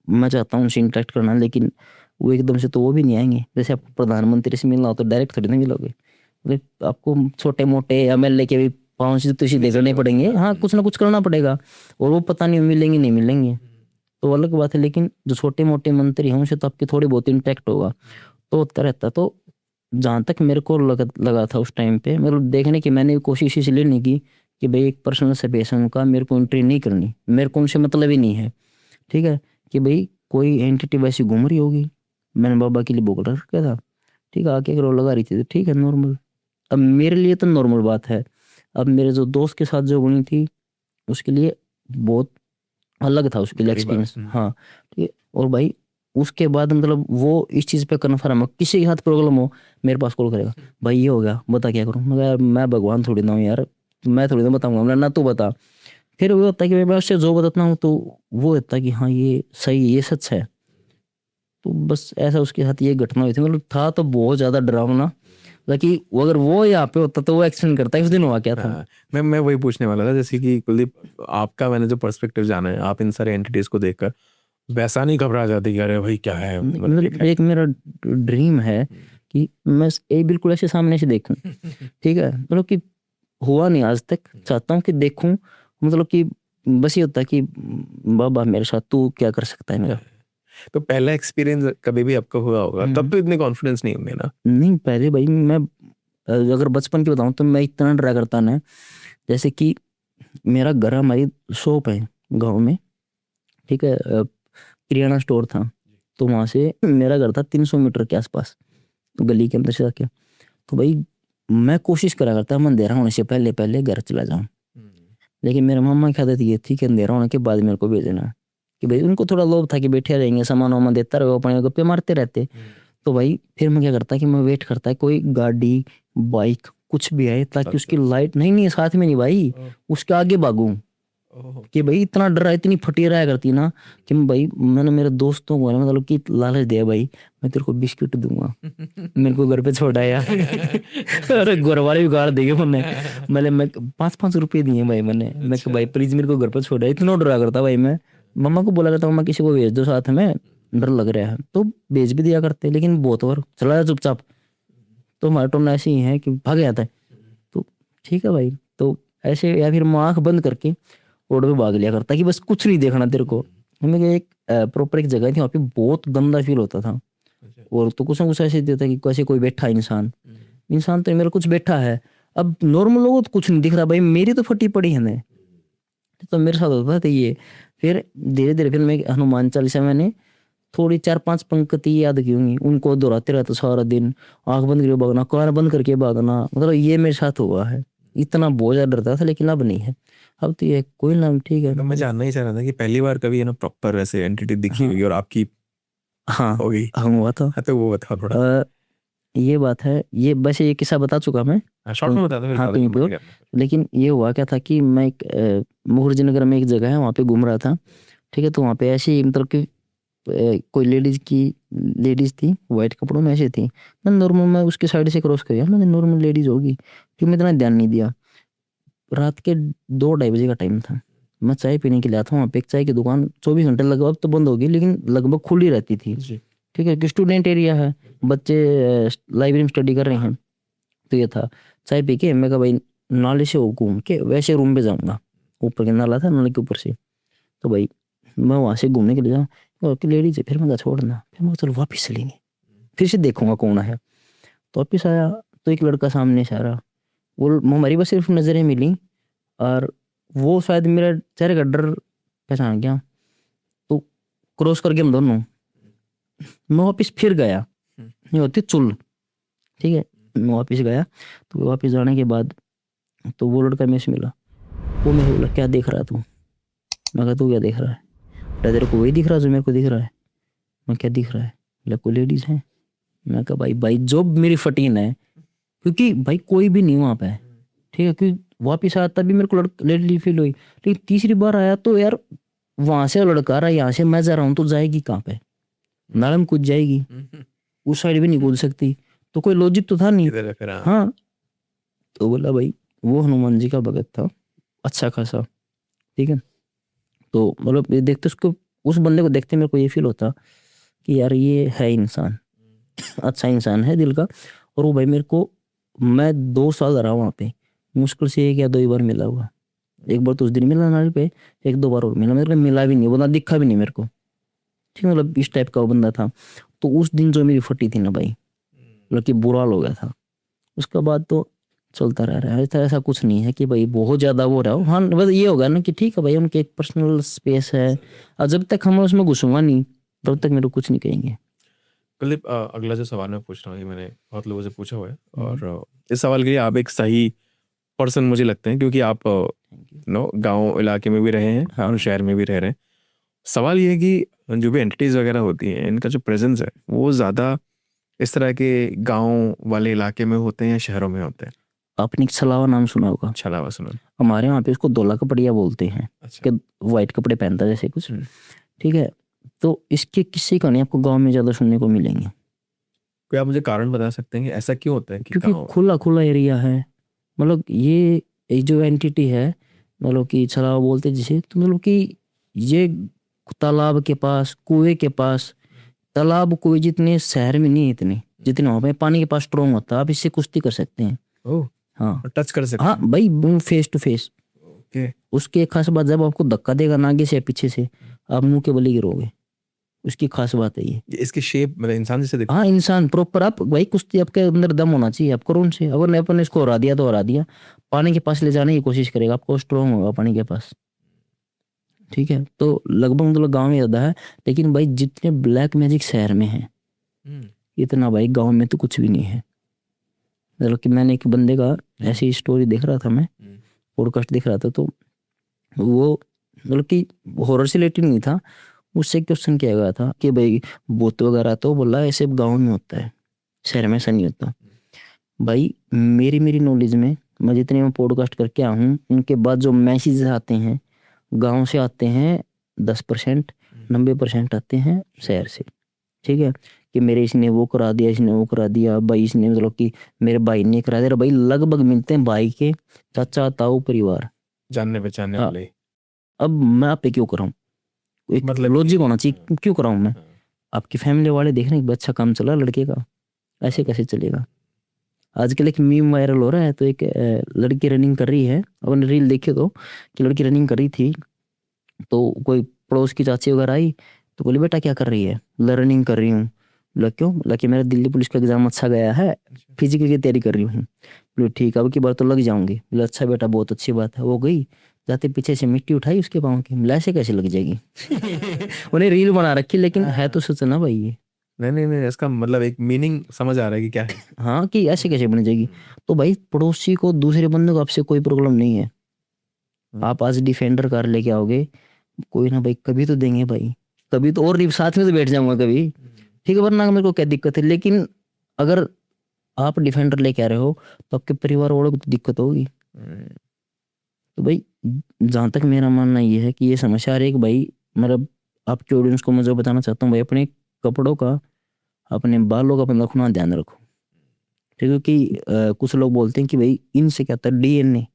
मैं चाहता हूँ उनसे इंटरेक्ट करना, लेकिन वो एकदम से तो वो भी नहीं आएंगे। जैसे आपको प्रधानमंत्री से मिलना हो तो डायरेक्ट थोड़ी ना मिलोगे, मतलब आपको छोटे मोटे एमएलए के भी पाँव से तो देखने पड़ेंगे, हाँ कुछ ना कुछ करना पड़ेगा, और वो पता नहीं मिलेंगे नहीं मिलेंगे तो अलग बात है। लेकिन जो छोटे मोटे मंत्री हैं उनसे तो आपकी थोड़ी बहुत इंटरेक्ट होगा, तो होता रहता। तो जहाँ तक मेरे को लगा था उस टाइम पे, मतलब देखने की मैंने कोशिश इसलिए नहीं की कि भाई एक पर्सनल स्पेस है उनका, मेरे को एंट्री नहीं करनी, मेरे को उनसे मतलब ही नहीं है, ठीक है। कि भाई कोई एंटिटी वैसी घूम रही होगी, मैंने बाबा के लिए बोल रखा था, ठीक है, आके अगर वो लगा रही थी तो ठीक है, नॉर्मल। अब मेरे लिए तो नॉर्मल बात है, अब मेरे जो दोस्त के साथ जो हुई थी उसके लिए बहुत अलग था, उसके लिए एक्सपीरियंस, हाँ, ठीक है। और भाई उसके बाद मतलब वो इस चीज़ पे कन्फर्म है, किसी के साथ प्रॉब्लम हो मेरे पास कॉल करेगा, भाई ये हो गया बता क्या करूँ। मैं यार मैं भगवान थोड़ी ना हूँ यार, मैं थोड़ी ना बताऊंगा, मैं ना तू बता। फिर वो होता है कि मैं उससे जो बताता हूँ तो वो होता है कि हाँ ये सही है, ये सच है। तो बस ऐसा उसके साथ ये घटना हुई थी, मतलब था तो बहुत ज्यादा डरावना, ताकि अगर वो यहाँ पे होता तो वो एक्शन करता है उस दिन हुआ क्या था। हाँ, मैं वही पूछने वाला था, जैसे कि कुलदीप आपका मैंने जो पर्सपेक्टिव जाना है, आप इन सारे एंटिटीज को देखकर वैसा नहीं घबरा जाते कि अरे भाई क्या है, मतलब एक मेरा ड्रीम है कि मैं ये बिल्कुल ऐसे सामने से देखूं, ठीक है। मतलब कि हुआ नहीं आज तक, चाहता हूँ कि देखूं, मतलब कि बस ये होता है कि बाबा मेरे साथ तू क्या कर सकता है मेरा। तो पहला एक्सपीरियंस कभी भी आपका हुआ होगा, तब तो इतने कॉन्फिडेंस नहीं होंगे ना। नहीं पहले भाई मैं अगर बचपन की बताऊं तो मैं इतना डरा करता ना, जैसे कि मेरा घर, हमारी शॉप है गांव में, ठीक है, किराना स्टोर था, तो वहां से मेरा घर था 300 मीटर के आसपास, तो गली के अंदर से जाके। तो भाई मैं कोशिश करा करता मैं अंधेरा होने से पहले पहले घर चला जाऊं, लेकिन मेरे मम्मा की आदत ये थी कि अंधेरा होने के बाद मेरे को भेजना, कि भाई उनको थोड़ा लोभ था कि बैठे रहेंगे सामान वामान देता रहे, अपने गप्पे मारते रहते। तो भाई फिर मैं क्या करता कि मैं वेट करता है कोई गाड़ी बाइक कुछ भी आए, ताकि उसकी लाइट नहीं नहीं साथ में नहीं भाई, उसके आगे भागूं। कि भाई इतना डर, इतनी फटी रहा करती ना कि मैं भाई, मैंने मेरे दोस्तों को मतलब कि लालच दिया, भाई मैं तेरे को बिस्किट दूंगा, मेरे को घर पे छोड़ आया। अरे घर वाले भी गाड़ देंगे मैंने, मतलब मैं 5-5 रुपए दिए भाई मैं कहा, भाई प्लीज मेरे को घर पे छोड़ आया। इतना डरा करता भाई मैं, मम्मा को बोला करता मम्मा किसी को भेज दो साथ में, डर लग रहा है, तो भेज भी दिया करते, लेकिन बहुत बार चला जा चुपचाप। तो हमारा टोन ऐसे ही है कि भाग जाता है, तो ठीक है भाई। तो ऐसे या फिर मैं आंख बंद करके रोड पे भाग लिया करता कि बस कुछ नहीं देखना तेरे को। हमें एक प्रॉपर एक जगह थी, वहाँ पे बहुत गंदा फील होता था, और तो कुछ ना कुछ ऐसे देता कि कैसे कोई बैठा है इंसान, इंसान तो मेरा कुछ बैठा है। अब नॉर्मल लोगों को तो कुछ नहीं दिख रहा भाई, मेरी तो फटी पड़ी है ना, तो मेरे साथ होता था ये। फिर धीरे धीरे फिर मैं हनुमान चालीसा मैंने थोड़ी 4-5 पंक्ति याद की होंगी, उनको दोहराते रहता सारा दिन, आंख बंद करके भागना, कान बंद करके भागना, मतलब ये मेरे साथ हुआ है। इतना बहुत ज्यादा डरता था, लेकिन अब नहीं है, अब तो ये कोई नाम ठीक है। तो मैं जानना ही चाह रहा था कि पहली बार कभी ना प्रॉपर ऐसे एंटिटी दिखी हाँ होगी और आपकी हाँ हो गई। हाँ हुआ था। हाँ, तो वो बताओ थोड़ा। ये बात है, ये वैसे ये किस्सा बता चुका मैं, शॉर्ट में बता दो फिर हाँ ज्यादा तुम्हें लंबा नहीं पूछो। करना। लेकिन ये हुआ क्या था कि मैं एक मुखर्जी नगर में एक जगह है वहाँ पे घूम रहा था, ठीक है। तो वहाँ पे ऐसे ही मतलब कि कोई लेडीज थी वाइट कपड़ों में ऐसे थी, मैं नॉर्मल मैं उसके साइड से क्रॉस कर गया, मैंने नॉर्मल लेडीज होगी, फिर मैं इतना ध्यान नहीं दिया। रात के 2-2:30 बजे का टाइम था, मैं चाय पीने के लिए आता हूँ वहाँ पे, एक चाय की दुकान 24 घंटे लगभग, अब तो बंद होगी लेकिन लगभग खुली रहती थी, जी। ठीक है, कि स्टूडेंट एरिया है, बच्चे लाइब्रेरी में स्टडी कर रहे हैं। तो ये था, चाय पी के मैं कहा भाई नाले से घूम के वैसे रूम पे जाऊंगा, ऊपर के नाला था, नाले के ऊपर से। तो भाई मैं वहां से घूमने के लिए जाऊँ, और लेडीज है, फिर मैं कहा छोड़ना, फिर मैं कहा, चलो वापिस चलेंगे, फिर से देखूंगा कौन है। तो वापिस आया तो एक लड़का सामने से आ रहा, वो हमारी बस सिर्फ नजरें मिली, और वो शायद मेरा चेहरे का डर पहचान गया, तो क्रॉस करके हम दोनों, मैं वापिस फिर गया, ये होती चुल, ठीक है। मैं वापस गया, तो वापस जाने के बाद तो वो लड़का मेरे से मिला, वो मेरे को बोला क्या देख रहा है तू? मैं कहा तू क्या देख रहा है? बोला तेरे को वही दिख रहा है जो मेरे को दिख रहा है। मैं क्या दिख रहा है? बोला कोई लेडीज है। मैं कहा भाई जॉब मेरी फटीन है, क्योंकि भाई कोई भी नहीं वहाँ पे, ठीक है, क्योंकि वापिस आया तभी मेरे को लेडी फील हुई, लेकिन तीसरी बार आया तो यार वहां से लड़का रहा, यहाँ से मैं जा रहा हूँ, तो जाएगी कहाँ पे? नाले में कूद जाएगी, उस साइड भी नहीं कूद सकती, तो कोई लॉजिक तो था नहीं। इधर फिर हाँ। हाँ, तो बोला भाई वो हनुमान जी का भगत था अच्छा खासा, ठीक है। तो मतलब ये देखते उसको, उस बंदे को देखते मेरे को ये फील होता कि यार ये है इंसान, अच्छा इंसान है दिल का। और वो भाई मेरे को, मैं 2 साल रहा वहाँ पे, मुश्किल से 1 या 2 बार मिला हुआ। एक बार तो उस दिन मिला नाली पे, 1-2 बार और मिला, मेरे को मिला भी नहीं, वो ना दिखा भी नहीं मेरे को, ठीक है, मतलब इस टाइप का वो बंदा था। तो उस दिन जो मेरी फटी थी ना भाई, मतलब कि बुरा हाल हो गया था। उसके बाद तो चलता रह रहा है, ऐसा कुछ नहीं है कि भाई बहुत ज्यादा वो रहा हो। हाँ बस ये होगा ना कि ठीक है भाई उनके एक पर्सनल स्पेस है, और जब तक हम उसमें घुसूंगा नहीं तब तक मेरे को कुछ नहीं कहेंगे। कुलदीप, अगला जो सवाल मैं पूछ रहा हूँ ये मैंने बहुत लोगों से पूछा हुआ है, और इस सवाल के लिए आप एक सही पर्सन मुझे लगते हैं, क्योंकि आप गांव इलाके में भी रहे हैं और शहर में भी रह रहे हैं। सवाल ये है कि जो भी एंटिटीज वगैरह होती हैं, इनका जो प्रेजेंस है वो ज़्यादा इस तरह के गांव वाले इलाके में होते हैं या शहरों में होते हैं? आपने छलावा नाम सुना होगा? छलावा सुना। हमारे यहाँ पे उसको धोला कपड़िया बोलते हैं, अच्छा। कि वाइट कपड़े पहनता है जैसे कुछ, ठीक है। तो इसके किस्से कहानी आपको गांव में ज्यादा सुनने को मिलेंगे, कोई आप मुझे कारण बता सकते हैं कि ऐसा क्यों होता है कि क्योंकि गाँव? खुला खुला एरिया है। मतलब ये जो एंटिटी है, मतलब कि छलावा बोलते हैं जिसे, तो मतलब कि ये तालाब के पास, कुएं के पास, तालाब कुएं जितने शहर में नहीं है इतने, जितने वहाँ पे पानी के पास स्ट्रोंग होता है, आप इससे कुश्ती कर सकते हैं। ओह, हाँ टच कर सकते हाँ हैं। भाई, फेस टू फेस। ओके। उसकी एक खास बात, जब आपको धक्का देगा ना आगे से या पीछे से, आप मुंह के बल ही गिरोगे, उसकी खास बात है ये। इसकी शेप मतलब इंसान जैसे दिखता हाँ इंसान प्रॉपर, आप भाई कुश्ती आपके अंदर दम होना चाहिए, आप करो उनसे, अगर नहीं अपन ने इसको हरा दिया तो हरा दिया। पानी के पास ले जाने की कोशिश करेगा, आपको स्ट्रोंग होगा पानी के पास, ठीक है। तो लगभग मतलब गाँव में ज्यादा है, लेकिन भाई जितने ब्लैक मैजिक शहर में है, है। इतना भाई गाँव में तो कुछ भी नहीं है। मतलब कि मैंने एक बंदे का ऐसी स्टोरी देख रहा था, मैं पॉडकास्ट देख रहा था, तो वो मतलब कि हॉरर से रिलेटेड नहीं था, उससे क्वेश्चन किया गया था कि भाई भूत वगैरह, तो बोला ऐसे गांव में होता है, शहर में ऐसा नहीं होता। भाई मेरी नॉलेज में, मैं जितने में पॉडकास्ट करके आया हूँ, उनके बाद जो मैसेज आते हैं गांव से आते हैं 10%, 90% आते हैं शहर से, ठीक है। कि मेरे इसने वो करा दिया, इसने वो करा दिया, भाई इसने मतलब कि मेरे भाई ने करा दिया, भाई लगभग मिलते हैं भाई के चाचा ताऊ परिवार। जानने पहचानने हाँ, वाले ही। अब मैं आप पे क्यों कराऊं, एक मतलब लॉजिक होना चाहिए, क्यों कराऊं मैं? आपकी फैमिली वाले देख रहे हैं कि अच्छा काम चला लड़के का, ऐसे कैसे चलेगा? आजकल एक मीम वायरल हो रहा है, तो एक लड़की रनिंग कर रही है, आपने रील देखी तो, कि लड़की रनिंग कर रही थी, तो कोई पड़ोस की चाची वगैरह आई, तो बोली बेटा क्या कर रही है? रनिंग कर रही हूँ। बोला क्यों? बोला कि मेरा दिल्ली पुलिस का एग्जाम अच्छा गया है, फिजिकल की तैयारी कर रही हूँ। बोले ठीक, अब की बार तो लग जाऊंगी। बोले अच्छा बेटा बहुत अच्छी बात है। वो गई, जाते पीछे से मिट्टी उठाई उसके पाँव की, बोला ऐसे कैसे लग जाएगी? उन्हें रील बना रखी, लेकिन है तो सच ना भाई ये। नहीं नहीं नहीं, इसका मतलब एक मीनिंग समझ आ रहा है कि क्या है। हाँ, कि ऐसे कैसे बन जाएगी? तो भाई पड़ोसी को, दूसरे बंदे को आपसे कोई प्रॉब्लम नहीं है, आप आज डिफेंडर कार लेके आओगे, कोई ना भाई कभी तो देंगे भाई, कभी तो, और साथ में तो बैठ जाऊंगा कभी, ठीक है, वरना मेरे को क्या दिक्कत है। लेकिन अगर आप डिफेंडर लेके आ रहे हो, तो आपके परिवार वालों को तो दिक्कत होगी। तो भाई जहाँ तक मेरा मानना ये है कि ये समस्या आ रही है कि भाई, मतलब आपके ऑडियंस को मैं जो बताना चाहता हूँ भाई, अपने कपड़ों का, अपने बालों का अपना रखना ध्यान रखो, ठीक है। कि कुछ लोग बोलते हैं कि भाई इनसे क्या होता है, डीएनए,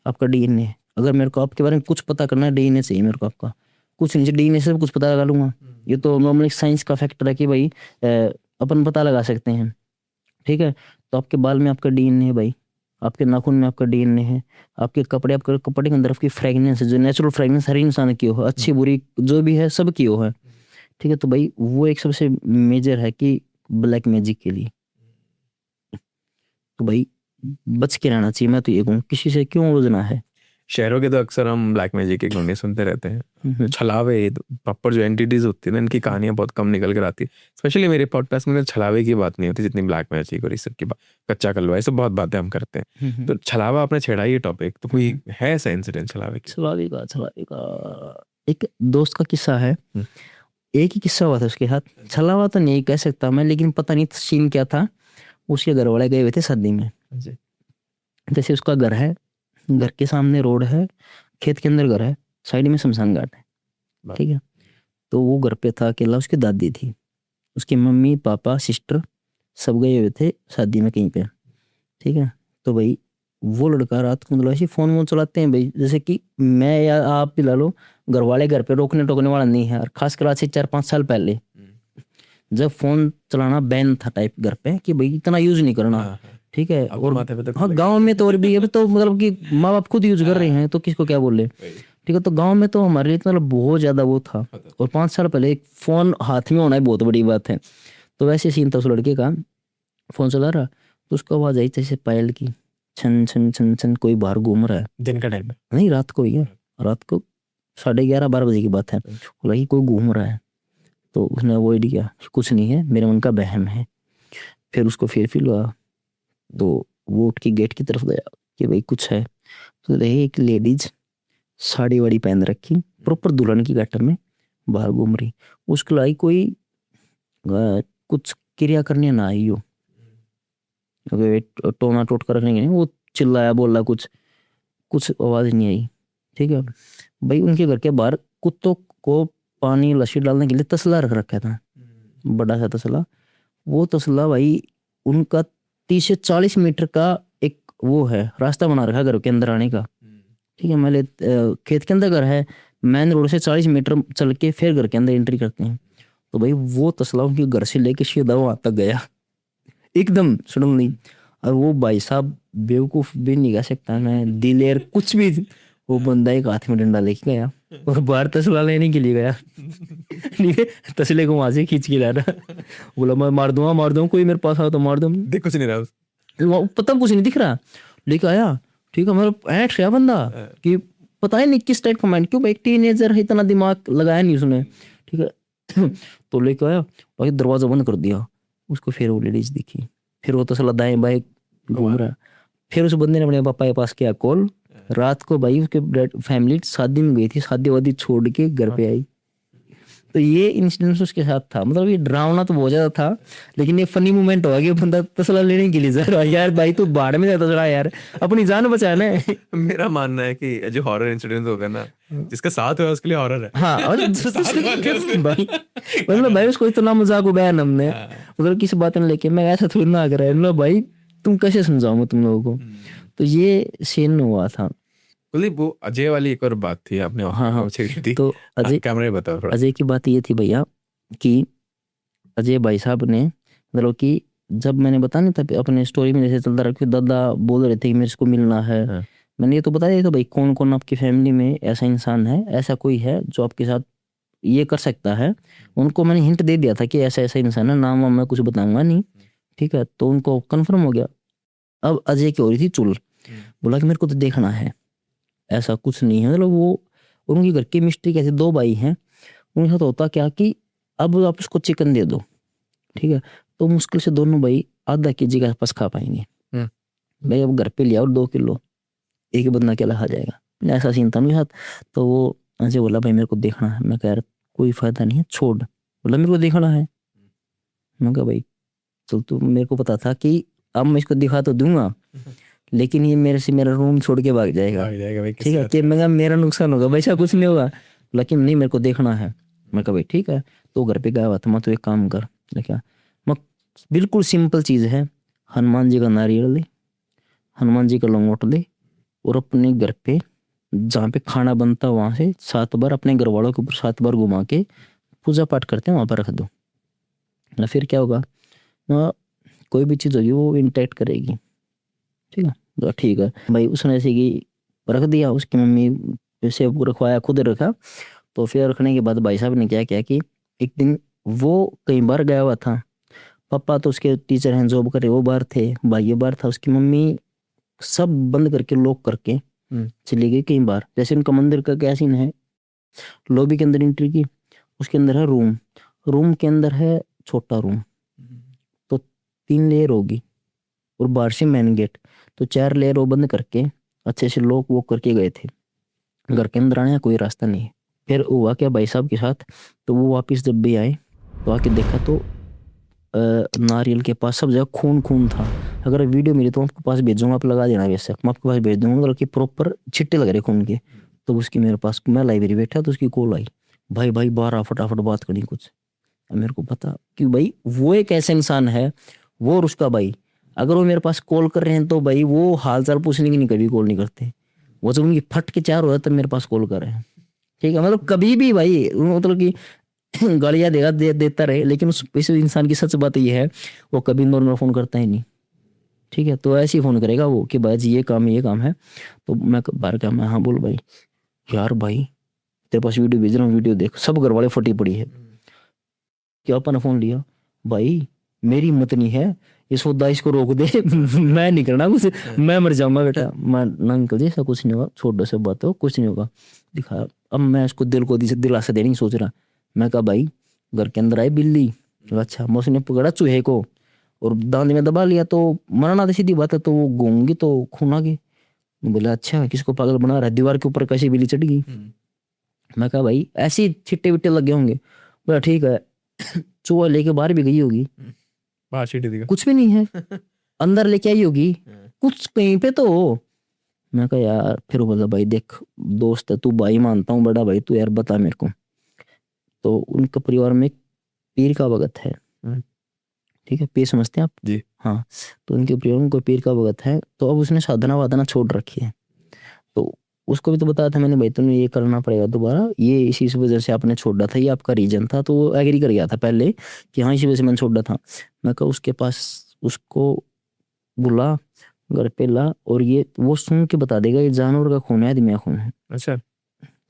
आपका डीएनए है। अगर मेरे को आपके बारे में कुछ पता करना है, डीएनए चाहिए मेरे को आपका, कुछ नहीं, डीएनए से कुछ पता लगा लूंगा। ये तो नॉर्मली साइंस का फैक्टर है कि भाई अपन पता लगा सकते हैं, ठीक है। तो आपके बाल में आपका डीएनए है भाई, आपके नाखून में आपका डीएनए है, आपके कपड़े, आपके कपड़े के अंदर आपकी फ्रेगनेंस है, जो नेचुरल फ्रेगनेंस हर इंसान की हो, अच्छी बुरी जो भी है सब की हो है, ठीक है। तो भाई वो एक सबसे मेजर है कि ब्लैक मैजिक के लिए, तो भाई बच के रहना चाहिए। मैं तो ये कहूँ, किसी से क्यों उलझना है। शहरों के तो अक्सर हम ब्लैक मैजिक की कहानी सुनते रहते हैं, छलावे प्रॉपर जो एंटिटीज होती है ना, इनकी कहानियां बहुत कम निकल कर आती है। स्पेशली मेरे पॉडकास्ट में छलावे की बात नहीं होती जितनी ब्लैक मैजिक और इस सब की बात, कच्चा कलवा, ये सब बहुत बातें हम करते हैं। तो छलावा आपने छेड़ा ये टॉपिक, तो कोई है ऐसा इंसिडेंट छलावे की? छलावे का एक दोस्त का किस्सा है। एक ही किस्सा हुआ था उसके साथ, छलावा तो नहीं कह सकता मैं, लेकिन पता नहीं सीन क्या था। उसके घर वाले गए हुए थे शादी में। जैसे उसका घर है, घर के सामने रोड है, खेत के अंदर घर है, साइड में शमशान घाट है, ठीक है। तो वो घर पे था अकेला, उसकी दादी थी, उसकी मम्मी पापा सिस्टर सब गए हुए थे शादी में कहीं पे, ठीक है। तो भाई वो लड़का रात को मतलब ऐसे फोन वोन चलाते हैं भाई, जैसे कि मैं या आप भी ला लो, घर वाले घर पे रोकने टोकने वाला नहीं है। और खासकर आज से 4-5 साल पहले जब फोन चलाना बैन था टाइप घर पे, कि भाई इतना यूज नहीं करना, ठीक है। और हाँ गांव में तो और भी अब तो मतलब कि माँ बाप खुद यूज कर रहे हैं तो किसको क्या बोले, ठीक है। तो गांव में तो हमारे लिए मतलब बहुत ज्यादा वो था। और 5 साल पहले एक फोन हाथ में होना ही बहुत बड़ी बात है। तो वैसे सीन था उस लड़के का, फोन चला रहा तो उसको आवाज आई जैसे पायल की, छन छन छन छन, कोई बाहर घूम रहा है। दिन का टाइम नहीं, रात को ही है, रात को 11:30-12 बजे की बात है। बोला कि कोई घूम रहा है। तो उसने अवॉइड किया, कुछ नहीं है, मेरे मन का बहम है। फिर उसको फिर फील हुआ, तो वो उठ के गेट की तरफ गया कि भाई कुछ है। तो रही एक लेडीज साड़ी वाड़ी पहन रखी, प्रॉपर दुल्हन की पैटर्न में बाहर घूम रही। उसको लाई कोई कुछ क्रिया करने ना आई हो, टोना टोट कर रखने के नहीं, वो चिल्लाया बोला, कुछ कुछ आवाज नहीं आई, ठीक है। भाई उनके घर के बाहर कुत्तों को पानी लस्सी डालने के लिए तसला रख रखा था, बड़ा सा तसला। वो तसला भाई उनका 30 से 40 मीटर का एक वो है, रास्ता बना रखा घर के अंदर आने का, ठीक है। मान ले खेत के अंदर घर है, मेन रोड से 40 मीटर चल के फिर घर के अंदर एंट्री करते हैं। तो भाई वो तसला उनके घर से लेके सीधा वहां तक गया एकदम सडनली। और वो भाई साहब बेवकूफ भी नहीं कह सकता मैं, दिलेर कुछ भी, वो बंदा एक हाथ में डंडा लेके गया और बाहर तसला लेने के लिए गया ठीक है। तसले को वहां से खींच के ला रहा, बोला मैं मार दूंगा कोई मेरे पास आओ तो मार दूंगा। देख कुछ नहीं रहा, पता कुछ नहीं दिख रहा, लेके आया, ठीक है। मतलब ऐठ गया बंदा कि पता ही नहीं किस टाइप का माइंड, क्यों भाई टीनेजर है, इतना दिमाग लगाया नहीं उसने, ठीक है। तो लेके आया, भाई दरवाजा बंद कर दिया। उसको फिर वो लेडीज दिखी, फिर वो तसला दाएं बाएं घूम रहा। फिर उस बंदे ने अपने पापा के पास किया कॉल। रात को भाई उसके फैमिली शादी में गई थी, शादी वादी छोड़ के घर पे आई। तो ये इंसिडेंस उसके साथ था। मतलब ये डरावना तो बहुत ज्यादा था, लेकिन ये फनी मोमेंट हुआ कि बंदा तसला लेने के लिए जा रहा है। यार भाई तू बाढ़ में जाता चला, यार अपनी जान बचाना है। मेरा मानना है कि जो हॉरर इंसिडेंट होगा ना, जिसका साथ हुआ उसके लिए हॉरर है। हाँ, और भाई मतलब भाई उसको इतना मजाक उड़ाया हमने, मतलब किसी बात ने लेके, मैं ऐसा थोड़ी ना कर रहा है भाई, तुम कैसे समझाऊंगा तुम लोगों को। तो ये सीन हुआ था। कुलदीप, वो अजय वाली एक और बात थी आपने हाँ छेड़ी थी, तो अजय कैमरे बताओ थोड़ा। अजय की बात ये थी भैया कि अजय भाई साहब ने मतलब कि जब मैंने बताया नहीं था अपने स्टोरी में, जैसे चलता रहा कि दादा बोल रहे थे कि मेरे को मिलना है, मैंने ये तो बता दिया था भाई कौन कौन आपकी फैमिली में ऐसा इंसान है, ऐसा कोई है जो आपके साथ ये कर सकता है। उनको मैंने हिंट दे दिया था कि ऐसा ऐसा इंसान है, नाम वाम मैं कुछ बताऊंगा नहीं, ठीक है। तो उनको कंफर्म हो गया। अब अजय की हो रही थी चुल, बोला कि मेरे को तो देखना है, ऐसा कुछ नहीं है। मतलब वो उनकी घर की मिस्ट्री कैसे, 2 भाई हैं, उनके साथ होता क्या कि अब आप उसको चिकन दे दो, ठीक है, तो मुश्किल से दोनों भाई आधा केजी का आसपास खा पाएंगे। भाई अब घर पे लिया और 2 किलो एक बंदा अकेला खा जाएगा, ऐसा सीन था उनके साथ। तो वो अजय बोला भाई मेरे को देखना है। मैं कह यार कोई फायदा नहीं है, छोड़। बोला मेरे को देखना है। मैं कहा भाई चल, तू मेरे को पता था कि अब मैं इसको दिखा तो दूंगा, लेकिन ये मेरे से मेरा रूम छोड़ के भाग जाएगा, ठीक है। कि मैं कहा मेरा नुकसान होगा, वैसा कुछ नहीं होगा, लेकिन नहीं मेरे को देखना है। मैं कहा भाई ठीक है। तो घर पे गया हुआ था मैं, तो एक काम कर, क्या मैं, बिल्कुल सिंपल चीज है, हनुमान जी का नारियल ले, हनुमान जी का लंगोट ले, और अपने घर पे जहाँ पे खाना बनता है वहां से 7 बार अपने घर वालों के ऊपर 7 बार घुमा के पूजा पाठ करते हैं वहां पर रख दो। ना फिर क्या होगा, कोई भी चीज होगी वो इंटैक्ट करेगी, ठीक है। तो ठीक है भाई, उसने ऐसे कि रख दिया, उसकी मम्मी से रखवाया, खुद रखा। तो फिर रखने के बाद भाई साहब ने क्या किया कि एक दिन वो कई बार गया हुआ था, पापा तो उसके टीचर हैं, जॉब करे, वो बाहर थे, भाई बाहर था, उसकी मम्मी सब बंद करके लॉक करके चली गई कई बार। जैसे उनका मंदिर का क्या सीन है, लॉबी के अंदर एंट्री की, उसके अंदर है रूम, रूम के अंदर है छोटा रूम, तो 3 लेयर होगी और बाहर से मेन गेट, तो 4 लेयर वो बंद करके अच्छे से लॉक वॉक करके गए थे। घर के अंदर आने का कोई रास्ता नहीं है। फिर हुआ क्या भाई साहब के साथ, तो वो वापस जब भी आए तो आके देखा तो नारियल के पास सब जगह खून खून था। अगर वीडियो मिली तो मैं आपके पास भेजूंगा, आप लगा देना, वैसे मैं आपके पास भेज दूंगा, मतलब कि प्रॉपर छिट्टे लग रहे खून के। तो उसकी मेरे पास, मैं लाइब्रेरी बैठा तो उसकी कॉल आई, भाई भाई बाहर आ फटाफट बात करनी कुछ। अब मेरे को पता कि भाई वो एक ऐसा इंसान है, वो और उसका भाई, अगर वो मेरे पास कॉल कर रहे हैं तो भाई वो हाल चाल पूछने की नहीं, कभी कॉल नहीं करते। वो जब उनकी फट के 4 हो तब मेरे पास कॉल कर रहे हैं, ठीक है, मतलब कभी भी भाई, मतलब कि गालियां देगा देता रहे, लेकिन उस इस इंसान की सच बात ये है, वो कभी नॉर्मल फोन करता ही नहीं, ठीक है। तो ऐसे ही फोन करेगा वो कि भाई जी ये काम है। तो मैं बाहर क्या, मैं हाँ बोल भाई, यार भाई तेरे पास वीडियो भेज रहा हूँ, वीडियो देख, सब घर वाले फटी पड़ी है। क्या अपन ने फोन लिया, भाई मेरी हिम्मत नहीं है, ये सौदा इसको रोक दे मैं नहीं करना कुछ, मैं मर जाऊंगा बेटा। मैं ना अंकल जी ऐसा कुछ नहीं होगा, छोड़ से बात हो, कुछ नहीं होगा। दिखाया, अब मैं इसको दिल को दिलासा देने की सोच रहा। मैं कहा भाई घर के अंदर आई बिल्ली, अच्छा मैं उसने पकड़ा चूहे को और दांत में दबा लिया, तो मरना तो सीधी बात है, तो वो गूंगी तो खून आ गई। बोला अच्छा किसको पागल बना रहा है, दीवार के ऊपर कैसी बिल्ली चढ़ गई। मैं कहा भाई ऐसे ही छिट्टे विट्टे लगे होंगे। बोला ठीक है, चूहा लेके बाहर भी गई होगी, बाहर सीटी दिखा कुछ भी नहीं है, अंदर लेके आई होगी, कुछ कहीं पे तो हो। मैं कहा यार, फिर वो बोला भाई देख दोस्त है तू, भाई मानता हूँ बड़ा भाई, तू यार बता मेरे को। तो उनका परिवार में एक पीर का भगत है, ठीक है, पीर समझते हैं आप जी। हाँ। तो उनके परिवार में कोई पीर का भगत है, तो अब उसने साधना वादना छोड़ रखी है। तो उसको भी तो बताया था मैंने, भाई तुम्हें ये करना पड़ेगा दोबारा, ये इसी वजह से आपने छोड़ा था, ये आपका रीजन था। तो वो एग्री कर गया था पहले कि हाँ इसी वजह से मैंने छोड़ा था। मैं कहा उसके पास उसको बुला, घर पे ला, और ये वो सुन के बता देगा ये जानवर का खून है आदमी का खून है, अच्छा।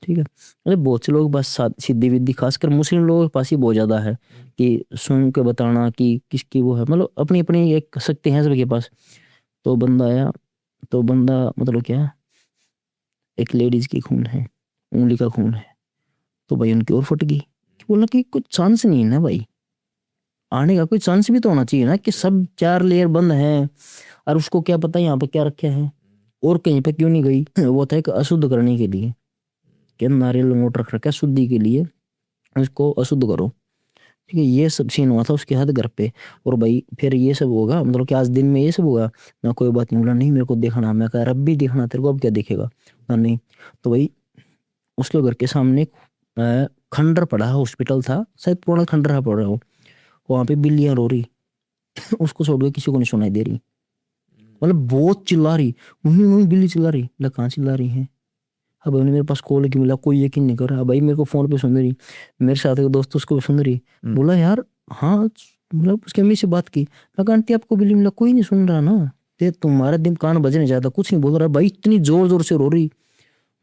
ठीक है। अरे बहुत से लोग बस सिद्धि विद्धि, खासकर मुस्लिम लोगों के पास ही बहुत ज्यादा है कि सुन के बताना कि किसकी वो है, मतलब अपनी अपनी एक शक्ति है सबके पास। तो बंदा आया, तो बंदा मतलब क्या, एक लेडीज की खून है, उंगली का खून है, तो भाई उनकी और फट गई। बोला कि कुछ चांस नहीं है ना भाई, आने का कोई चांस भी तो होना चाहिए ना, कि सब 4 लेयर बंद है, और उसको क्या पता यहाँ पे क्या रखा है और कहीं पे क्यों नहीं गई। वो था एक अशुद्ध करने के लिए, कि नारियल लंगोट रख रखा है शुद्धि के लिए, उसको अशुद्ध करो, ठीक है। ये सब सीन हुआ था उसके साथ घर पे। और भाई फिर ये सब होगा, मतलब कि आज दिन में ये सब होगा ना, कोई बात नहीं। बोला नहीं मेरे को देखना, मैं कहा रब भी देखना तेरे को, अब क्या देखेगा ना, नहीं। तो भाई उसके घर के सामने खंडर पड़ा है, हॉस्पिटल था शायद, पुराना खंडर है पड़ा हो, वहां पे बिल्लियां रो रही उसको छोड़ के किसी को नहीं सुनाई दे रही, मतलब बहुत चिल्ला रही, वही बिल्ली चिल्ला रही। बोला कहाँ चिल्ला रही है, अब उन्होंने मेरे पास कॉल की, मिला कोई यकीन नहीं कर रहा भाई, मेरे को फोन पे सुन रही, मेरे साथ एक दोस्त उसको भी सुन रही। बोला यार हाँ, मतलब उसकी अम्मी से बात की, मैं कहा आंटी आपको बिल्ली मिला, कोई नहीं सुन रहा ना, ते तुम्हारा दिन कान बजने जाता, कुछ नहीं बोल रहा भाई, इतनी जोर जोर से रो रही।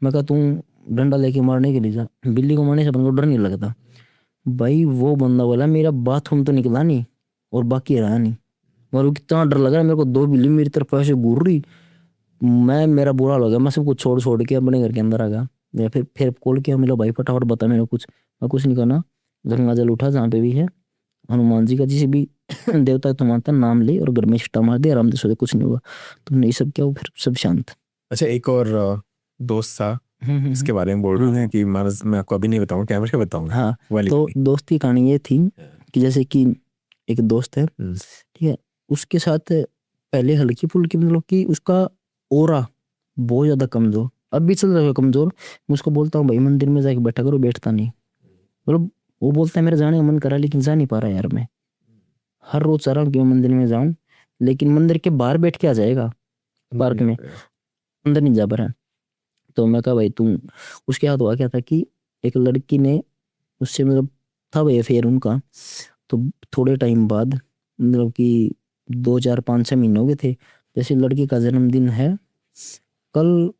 मैं कहा तुम डंडा लेके मारने के लिए जा, बिल्ली को मारने से अपन को डर नहीं लगता। भाई वो बंदा बोला मेरा बाथरूम तो निकला नहीं और बाकी रहा नहीं, और वो कितना डर लग रहा है मेरे को, 2 बिल्ली मेरी तरफ ऐसे घूर रही। मैं मेरा बुरा हाल हो गया, मैं सब कुछ छोड़ छोड़ के अपने घर के अंदर आ गया। मैं फिर कॉल किया, मिला भाई फटाफट बता मेरे कुछ। मैं कुछ नहीं करना, गंगा जल उठा जहाँ पे भी है, हनुमान जी का जिसे भी देवता तो मानता नाम ले, और घर में छिट्टा मार दे, आराम से सो दे, कुछ नहीं हुआ। तुमने ये सब किया, वो फिर सब शांत। अच्छा, एक और दोस्त था, इसके बारे में बोल रहे हैं कि मैं आपको अभी नहीं बताऊंगा, कैमरे पे बताऊंगा। हाँ, वाली तो कहानी। दोस्त की कहानी ये थी कि जैसे कि एक दोस्त है, ठीक है, उसके साथ पहले हल्की फुल्की, मतलब कि उसका ओरा बहुत ज्यादा कमजोर, अब भी चल रहा है कमजोर। मैं उसको बोलता हूँ भाई मंदिर में जाके बैठा करो, बैठता नहीं, मतलब वो बोलता है मेरा जाने का मन करा लेकिन जा नहीं पा रहा यार। मैं हर रोज चाह रहा हूँ कि मैं मंदिर में जाऊं, लेकिन मंदिर के बाहर बैठ के आ जाएगा पार्क में, अंदर नहीं जा पा रहा है। तो मैं कहा भाई तुम, उसके हाथ हुआ क्या था कि एक लड़की ने उससे, मतलब था भाई अफेयर उनका। तो थोड़े टाइम बाद, मतलब कि 2 4 5 6 महीने हो गए थे, जैसे लड़की का जन्मदिन है कल,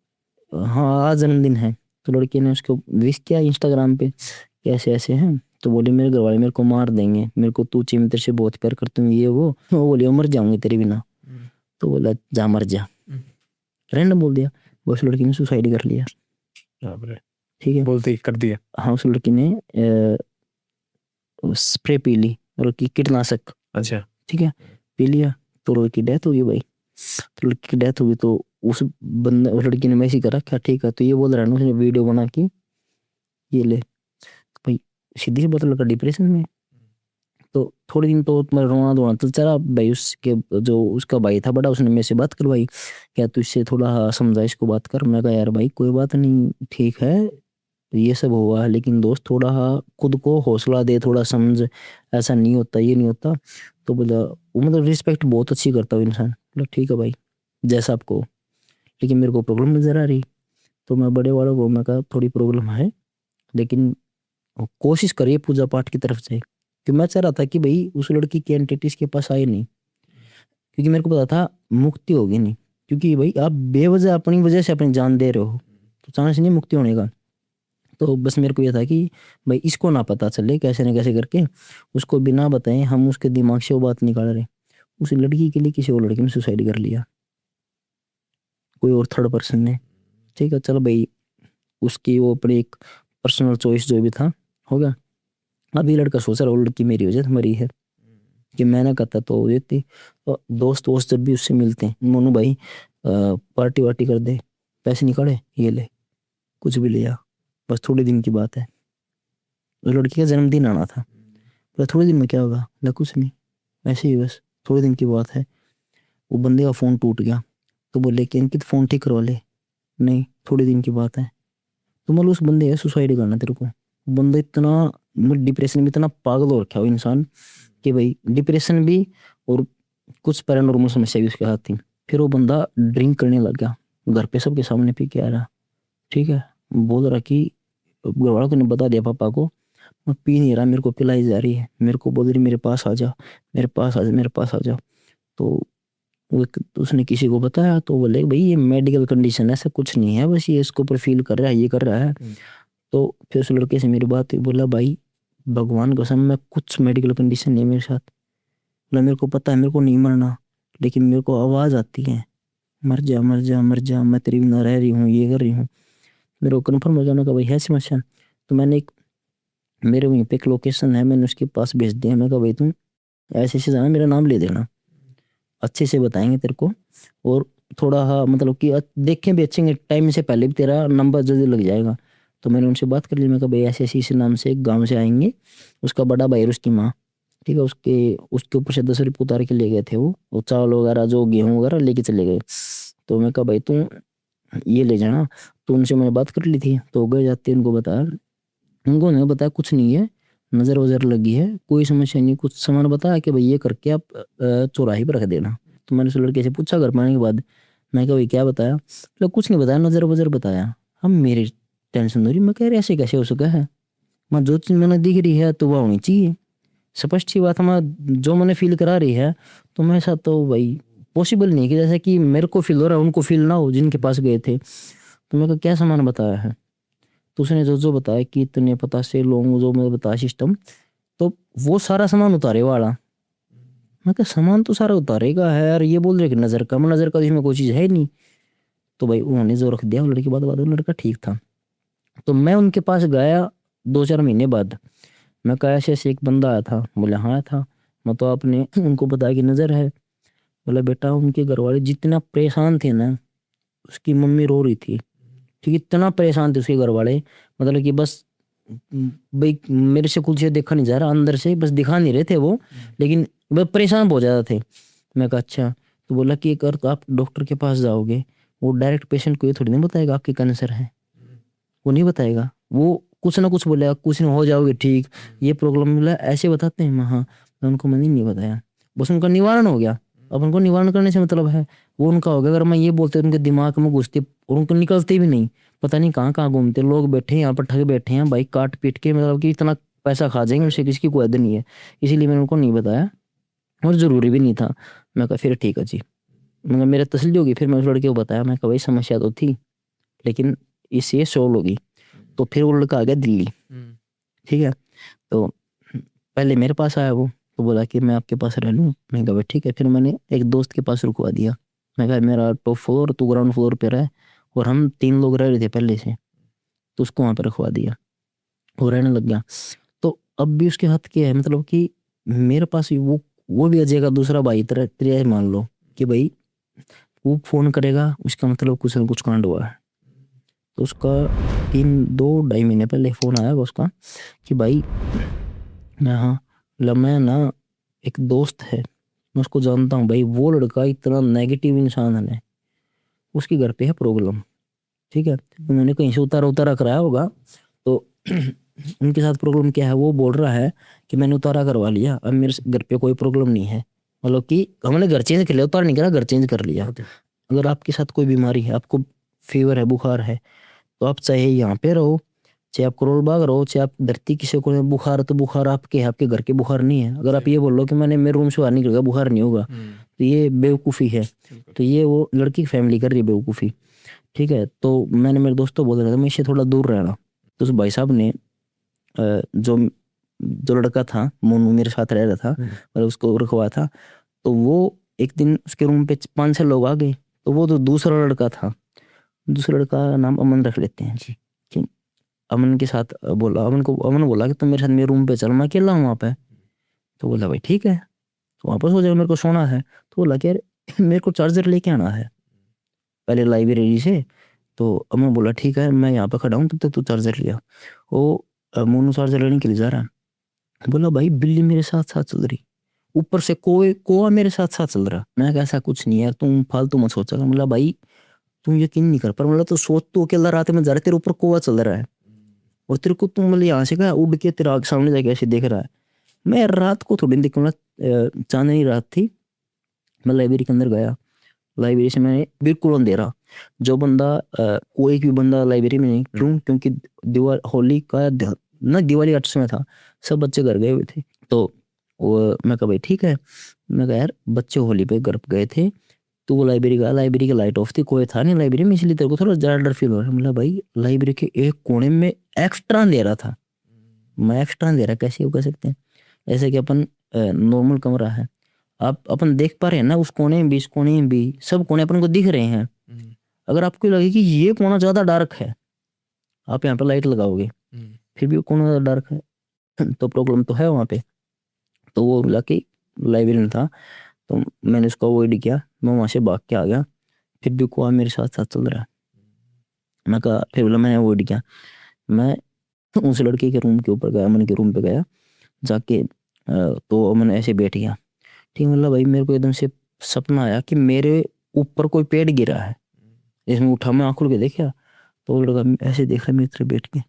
हाँ आज जन्मदिन है, तो लड़की ने उसको विश किया इंस्टाग्राम पे कि ऐसे ऐसे हैं। तो बोले मेरे घर वाले मेरे को मार देंगे, मेरे को तू चाहिए, मैं तेरे से बहुत प्यार करती हूँ, ये वो बोले मर जाऊंगी तेरे बिना। तो बोला जा मर जा, रैंडम बोल दिया। वो उस लड़की ने सुसाइड कर लिया। ठीक है, बोलते ही कर दिया। हाँ उस लड़की ने स्प्रे पी ली और की कीटनाशक, अच्छा। ठीक है, पी लिया तो लड़की की डेथ हो गई भाई। तो लड़की की डेथ हुई तो उस बंदे उस लड़की ने मैसेज करा क्या, ठीक है, तो ये बोल रहा है ना उसने वीडियो बना के ये ले भाई, सीधी सी बात लड़का डिप्रेशन में। तो थोड़े दिन तो तुम्हारा रोना धोना तो चला भाई, उसके जो उसका भाई था बड़ा उसने मेरे से बात करवाई, क्या तू इससे थोड़ा समझा इसको बात कर। मैं कहा यार भाई कोई बात नहीं, ठीक है ये सब हुआ है, लेकिन दोस्त थोड़ा खुद को हौसला दे, थोड़ा समझ, ऐसा नहीं होता ये नहीं होता। तो बोला वो मतलब रिस्पेक्ट बहुत अच्छी करता हूँ इंसान, बोला ठीक है भाई जैसा आपको, लेकिन मेरे को प्रॉब्लम नजर आ रही। तो मैं बड़े वालों को मैं कहा थोड़ी प्रॉब्लम है, लेकिन कोशिश करिए पूजा पाठ की तरफ से, कि मैं चाह रहा था कि भाई उस लड़की की एंटिटीज के पास आए नहीं, क्योंकि मेरे को पता था मुक्ति होगी नहीं, क्योंकि भाई आप बेवजह अपनी वजह से अपनी जान दे रहे हो तो चांस नहीं मुक्ति होने का। तो बस मेरे को ये था कि भाई इसको ना पता चले कैसे न कैसे करके, उसको बिना बताए हम उसके दिमाग से वो बात निकाल रहे। उस लड़की के लिए किसी और लड़की ने सुसाइड कर लिया, कोई और थर्ड पर्सन ने। ठीक है चलो भाई, उसकी वो अपनी एक पर्सनल चॉइस जो भी था हो गया। अब ये लड़का सोच रहा वो लड़की मेरी वजह से मरी है, कि मैंने कहता तो वो देती। तो दोस्त वोस्त जब भी उससे मिलते हैं, मोनू भाई पार्टी वार्टी कर दे, पैसे निकाले ये ले, कुछ भी लिया, बस थोड़े दिन की बात है। उस लड़की का जन्मदिन आना था, पर थोड़े दिन में क्या होगा, ना कुछ नहीं, ऐसे ही बस थोड़े दिन की बात है। वो बंदे का फ़ोन टूट गया, तो बोले कि अंकित फ़ोन ठीक करवा ले, नहीं थोड़े दिन की बात है। तो मतलब उस बंदे है सुसाइड करना तेरे को, बंदा इतना डिप्रेशन में इतना पागल हो रखा है वो इंसान, कि भाई डिप्रेशन भी और कुछ पैरानॉर्मल समस्या भी उसके साथ थी। फिर वो बंदा ड्रिंक करने लग गया, घर पे सबके सामने पी के आ रहा, ठीक है, बोल रहा कि घर वालों को ने बता दिया पापा को, मैं पी नहीं रहा, मेरे को पिलाई जा रही है, मेरे को बोल रही मेरे पास आ जा, मेरे पास आ जा, मेरे पास आ जा। तो उसने किसी को बताया तो बोले भाई ये मेडिकल कंडीशन है, ऐसा कुछ नहीं है, बस ये इसको ऊपर फील कर रहा है, ये कर रहा है। तो फिर उस लड़के से मेरी बात हुई, बोला भाई भगवान कसम मैं कुछ मेडिकल कंडीशन नहीं है मेरे साथ, बोला मेरे को पता है मेरे को नहीं मरना, लेकिन मेरे को आवाज़ आती है मर जा मर जा मर जा, मैं तेरे बिना रह रही हूँ, ये कर रही हूँ। मेरे को कन्फर्म हो जाना का भाई है समस्या। तो मैंने एक मेरे वहीं पे एक लोकेशन है, मैंने उसके पास भेज दिया, मैं कहा भाई तुम ऐसे ऐसे जाना, मेरा नाम ले देना, अच्छे से बताएंगे तेरे को, और थोड़ा मतलब कि देखें भी अच्छे टाइम से पहले भी तेरा नंबर जल्दी लग जाएगा। तो मैंने उनसे बात कर ली, मैं कहा भाई ऐसे ऐसे इस नाम से एक गाँव से आएंगे, उसका बड़ा भाई और उसकी माँ, ठीक है, उसके उसके ऊपर से 10 रुपये उतार के ले गए थे वो चावल वगैरह जो गेहूँ वगैरह लेके चले गए। तो मैं कहा भाई तुम ये ले जाना। तो उनसे मैंने बात कर ली थी, तो गए जाते उनको बताया, उनको नहीं बताया कुछ नहीं है, नज़र वज़र लगी है, कोई समस्या नहीं, कुछ सामान बताया कि भाई ये करके आप चौराहे पर रख देना। तो मैंने उस लड़के से पूछा घर पर आने के बाद, मैं कहा भाई क्या बताया, बोला कुछ नहीं बताया, नज़र वज़र बताया। हम मेरी टेंशन हो रही, मैं कह रही ऐसे कैसे हो सका है, मैं जो चीज़ मैंने दिख रही है तो वह होनी चाहिए, स्पष्ट सी बात है, मैं जो मैंने फील करा रही है तो मेरे साथ तो भाई पॉसिबल नहीं कि जैसे कि मेरे को फील हो रहा है उनको फील ना हो जिनके पास गए थे। तो मैं कहा क्या सामान बताया है, तो उसने जो जो बताया कि इतने पता से लोग जो मैं बताया सिस्टम, तो वो सारा सामान उतारे वाला। मैं कहा सामान तो सारा उतारेगा है यार, ये बोल रहे कि नज़र कम, नज़र का इसमें कोई चीज़ है नहीं। तो भाई उन्होंने जो रख दिया वो लड़की बाद वो लड़का ठीक था। तो मैं उनके पास गया 2-4 महीने बाद, मैं कहा ऐसे ऐसे एक बंदा आया था, बोले हाँ था। मैं तो आपने उनको बताया कि नज़र है, बोला बेटा उनके घर वाले जितना परेशान थे ना, उसकी मम्मी रो रही थी, ठीक इतना परेशान थे उसके घर वाले, मतलब कि बस भाई मेरे से कुछ ये देखा नहीं जा रहा, अंदर से बस दिखा नहीं रहे थे वो, लेकिन वह परेशान बहुत ज़्यादा थे। मैं कहा अच्छा, तो बोला कि एक तो आप डॉक्टर के पास जाओगे, वो डायरेक्ट पेशेंट को ये थोड़ी नहीं बताएगा आपके कैंसर है, वो नहीं बताएगा, वो कुछ ना कुछ बोलेगा, कुछ नहीं हो जाओगे ठीक, ये प्रॉब्लम मिला ऐसे बताते हैं। मैं हाँ, मैं उनको मैंने नहीं बताया, बस उनका निवारण हो गया। अब उनको निवारण करने से मतलब है वो उनका हो गया, अगर मैं ये बोलते उनके दिमाग में घुसते और उनको निकलते भी नहीं, पता नहीं कहाँ कहाँ घूमते लोग बैठे हैं यहाँ पर, ठग बैठे हैं भाई काट पीट के, मतलब कि इतना पैसा खा जाएंगे उससे किसी की कोई हद नहीं है। इसीलिए मैंने उनको नहीं बताया और ज़रूरी भी नहीं था। मैं कहा फिर ठीक है जी, मतलब मेरा तसल्ली होगी। फिर मैं उस लड़के को बताया, मैं कहा भाई समस्या तो थी लेकिन इससे ये सॉल्व होगी। तो फिर वो लड़का आ गया दिल्ली, ठीक है, तो पहले मेरे पास आया वो, तो बोला कि मैं आपके पास रह लूँ। मैं कहा भाई ठीक है। फिर मैंने एक दोस्त के पास रुकवा दिया, मैं कहा मेरा टॉप फ्लोर, तू ग्राउंड फ्लोर पे रहे, और हम 3 लोग रह रहे थे पहले से, तो उसको वहाँ पे रखवा दिया, वो रहने लग गया। तो अब भी उसके हाथ क्या है, मतलब कि मेरे पास वो भी अजय का दूसरा भाई तरह तरह है, मान लो कि भाई वो फोन करेगा, उसका मतलब कुछ ना कुछ कांड हुआ है। तो उसका 2-2.5 महीने पहले फोन आया उसका कि भाई मैं, हाँ, मैं ना, एक दोस्त है, मैं उसको जानता हूँ भाई, वो लड़का इतना नेगेटिव इंसान है, उसके घर पे है प्रॉब्लम, ठीक है, उन्होंने कहीं से उतारा उतारा कराया होगा, तो उनके साथ प्रॉब्लम क्या है, वो बोल रहा है कि मैंने उतारा करवा लिया, अब मेरे घर पे कोई प्रॉब्लम नहीं है, मतलब कि हमने घर चेंज कर लिया, उतार नहीं करा, घर चेंज कर लिया। अगर आपके साथ कोई बीमारी है, आपको फीवर है, बुखार है, तो आप चाहे यहाँ पे रहो, चाहे आप करोल बाग रहो, चाहे आप धरती किसी को बुखार है, तो बुखार आपके है, आपके घर के बुखार नहीं है। अगर आप ये बोल लो कि मैंने मेरे रूम से बाहर निकल गया बुखार नहीं होगा, तो ये बेवकूफ़ी है। तो ये वो लड़की की फैमिली कर रही है बेवकूफ़ी, ठीक है। तो मैंने मेरे दोस्तों बोल रहा था मैं इससे थोड़ा दूर रहना, तो उस भाई साहब ने जो जो लड़का था मोनू, मेरे साथ रह रहा था, और उसको रखवा था, तो वो एक दिन उसके रूम पे 5-6 लोग आ गए, तो वो तो दूसरा लड़का था, दूसरा लड़का का नाम अमन रख लेते हैं जी, कि अमन के साथ बोला, अमन बोला कि तुम मेरे साथ मेरे रूम पे चल, मैं अकेला हूँ वहाँ पे। तो बोला भाई ठीक है, तो वापस हो जाएगा, मेरे को सोना है। तो बोला कि यार मेरे को चार्जर लेके आना है पहले लाइब्रेरी से। तो अमन बोला ठीक है, मैं यहाँ पे खड़ा हूँ, तब तक तू चार्जर लिया। वो मोनू चार्जर लेने के लिए जा रहा है, बोला भाई बिल्ली मेरे साथ साथ चल रही, ऊपर से कोआ मेरे साथ साथ चल रहा। मैं कहा ऐसा कुछ नहीं है, तुम फालतू मत सोचा। बोला भाई तुम यकीन नहीं कर, पर मतलब तो सोच, तो अकेला रात में जा रहा, तेरे ऊपर कोआ चल रहा है, और तेरे को तुम मतलब यहाँ से क्या उड़ के तेरा आगे सामने जाके ऐसे देख रहा है। मैं रात को थोड़ी देख, मतलब चांदनी रात थी, मैं लाइब्रेरी के अंदर गया, लाइब्रेरी से मैंने बिल्कुल अंधेरा, जो बंदा कोई भी बंदा लाइब्रेरी में नहीं, क्यों, क्योंकि होली का ना दिवाली का समय था, सब बच्चे घर गए हुए थे। तो वो मैं कहा भाई ठीक है, मैं कहा यार बच्चे होली पे घर गए थे, तो वो लाइब्रेरी का, लाइब्रेरी की लाइट ऑफ थी, कोई था नहीं लाइब्रेरी में, इसलिए तेरे को थोड़ा ज़्यादा डर फील हो रहा है। मतलब भाई लाइब्रेरी के एक कोने में एक्स्ट्रा अंधेरा था, मैं एक्स्ट्रा अंधेरा कैसे हो, कह सकते हैं, ऐसे कि अपन नॉर्मल कमरा है, आप अपन देख पा रहे हैं ना, उस कोने में भी, इस कोने में भी, सब कोने अपन को दिख रहे हैं। अगर आपको लगे कि ये कोना ज़्यादा डार्क है, आप यहाँ पे लाइट लगाओगे, फिर भी वो कोना ज़्यादा डार्क है, तो प्रॉब्लम तो है वहाँ पे। तो वो मिला कि लाइब्रेरी में था, तो मैंने उसको अवॉइड किया, मैं वहाँ से भाग के आ गया, फिर भी कोआ मेरे साथ साथ चल रहा है। मैं कहा, फिर बोला मैंने अवॉइड किया, मैं उस लड़के के रूम के ऊपर गया, अमन के रूम पे गया जाके, तो अमन ऐसे बैठ गया, ठीक है। मतलब भाई मेरे को एकदम से सपना आया कि मेरे ऊपर कोई पेड़ गिरा है, इसमें उठा, मैं आँख खोल के देखा, तो वो लड़का ऐसे देख रहा मेरी तरफ बैठ के,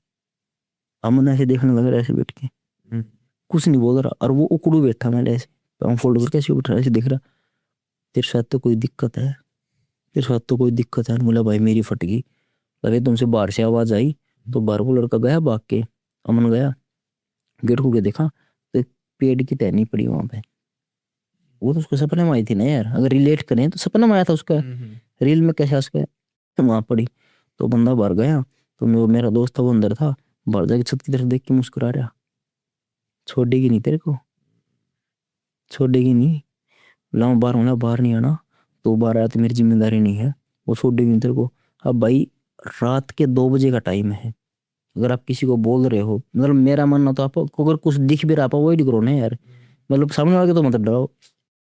अमन ऐसे देखने लग रहा ऐसे बैठ के, कुछ नहीं बोल रहा, और वो उकड़ू बैठा, मैंने ऐसे पाँव फोल्ड करके ऐसे उठ रहा, ऐसे देख रहा, तेरे साथ तो कोई दिक्कत है, तेरे साथ तो कोई दिक्कत है। बोला भाई मेरी फट गई, लगे तुमसे बाहर से आवाज आई, तो बाहर वो लड़का गया भाग के, अमन गया, गेट खोल के देखा, तो एक पेड़ की टहनी पड़ी वहां पे। वो तो उसको सपने में आई थी ना यार, अगर रिलेट करें तो सपना में आया था उसका, रील में कैसे उसका वहां पड़ी। तो बंदा बाहर गया, तो मेरा दोस्त था वो अंदर था, बाहर जाके छत की तरफ देख के मुस्कुरा रहा, छोड़ेगी नहीं तेरे को, छोड़ेगी नहीं, लाओ बाहर होना, बाहर नहीं आना, तो बाहर आया तो मेरी जिम्मेदारी नहीं है, वो छोड़ेगी नहीं तेरे को। अब भाई रात के 2 बजे का टाइम है, अगर आप किसी को बोल रहे हो, मतलब मेरा मानना तो आपको अगर कुछ दिख भी रहा आप अवॉइड करो ना यार, मतलब सामने वाले को तो मत डराओ।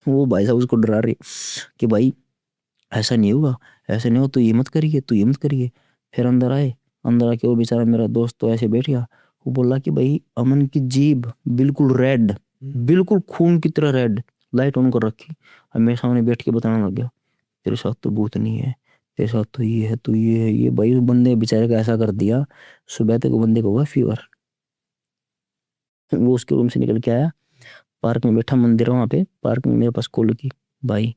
वो भाई साहब उसको डरा रही कि भाई ऐसा नहीं होगा, ऐसा नहीं हो, तो ये मत करिए, तो ये मत करिए। फिर अंदर आए, अंदर आके वो बेचारा मेरा दोस्त तो ऐसे बैठ गया, वो बोला कि भाई अमन की जीभ बिल्कुल रेड, बिल्कुल खून की तरह रेड, लाइट ऑन कर रखी, और मेरे सामने बैठ के बताने लग गया तेरे साथ तो भूत नहीं है, तेरे साथ तो ये है, तो ये है, ये भाई उस बंदे बेचारे का ऐसा कर दिया, सुबह तक बंदे को हुआ फीवर। वो उसके रूम से निकल के आया, पार्क में बैठा, मंदिर है वहाँ पे पार्क में, मेरे पास कॉल की, भाई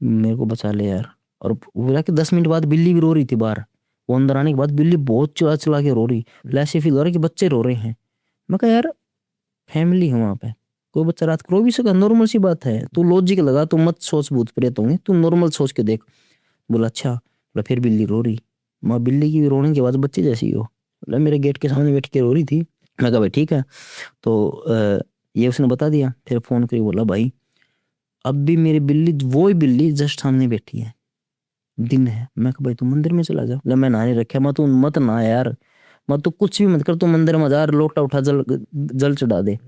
मेरे को बचा ले यार। और बोला कि 10 मिनट बाद बिल्ली भी रो रही थी बाहर, वो अंदर आने के बाद बिल्ली बहुत चिल्ला चिल्ला के रो रही, ऐसे फील हो रहा है कि बच्चे रो रहे हैं। मैं कहा यार फैमिली है वहाँ पे, कोई बच्चा रात को रो भी सका, नॉर्मल सी बात है, तू लॉजिक लगा, तू मत सोच भूत प्रेत होंगे, तू नॉर्मल सोच के देख। बोला अच्छा, बोला फिर बिल्ली रो रही, माँ बिल्ली की भी रोने के बाद बच्चे जैसी हो, बोला मेरे गेट के सामने बैठ के रो रही थी। मैं कहा भाई ठीक है, तो ये उसने बता दिया। फिर फोन करके बोला भाई अब भी मेरी बिल्ली, वो ही बिल्ली जस्ट सामने बैठी है, दिन है। मैं कहा भाई तू मंदिर में चला जा। बोला मैं नहा नहीं रखा। मैं तू मत नहा यार, मैं तो कुछ भी मत कर, तू मंदिर में जा, लोटा उठा जल चढ़ा दे।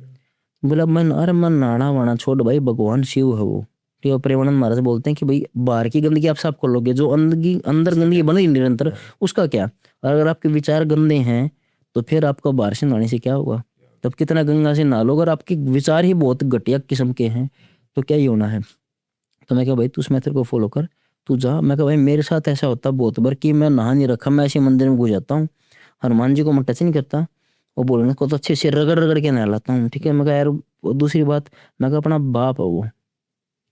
बोला मैं अरे मैं नहाना वाना छोड़ भाई, भगवान शिव है वो। ठीक है, प्रेमानंद महाराज बोलते हैं कि भाई बाहर की गंदगी आप साफ कर लोगे, जो अंदर गंदगी बनी निरंतर उसका क्या। और अगर आपके विचार गंदे हैं तो फिर आपको बाहर से नहाने से क्या होगा। तब कितना गंगा से नहा लो, अगर आपके विचार ही बहुत घटिया किस्म के हैं तो क्या ही होना है। तो मैं कहा भाई तू उस मेथड को फॉलो कर, तू जा। मैं कहा भाई मेरे साथ ऐसा होता बहुत बार कि मैं नहा नहीं रखा, मैं ऐसे मंदिर में घुस जाता हूँ, हनुमान जी को मैं टच नहीं करता, वो बोलने को तो अच्छे से रगड़ रगड़ के नहलाता हूँ। ठीक है, मैं कहा यार दूसरी बात, मैं कहा अपना बाप है वो।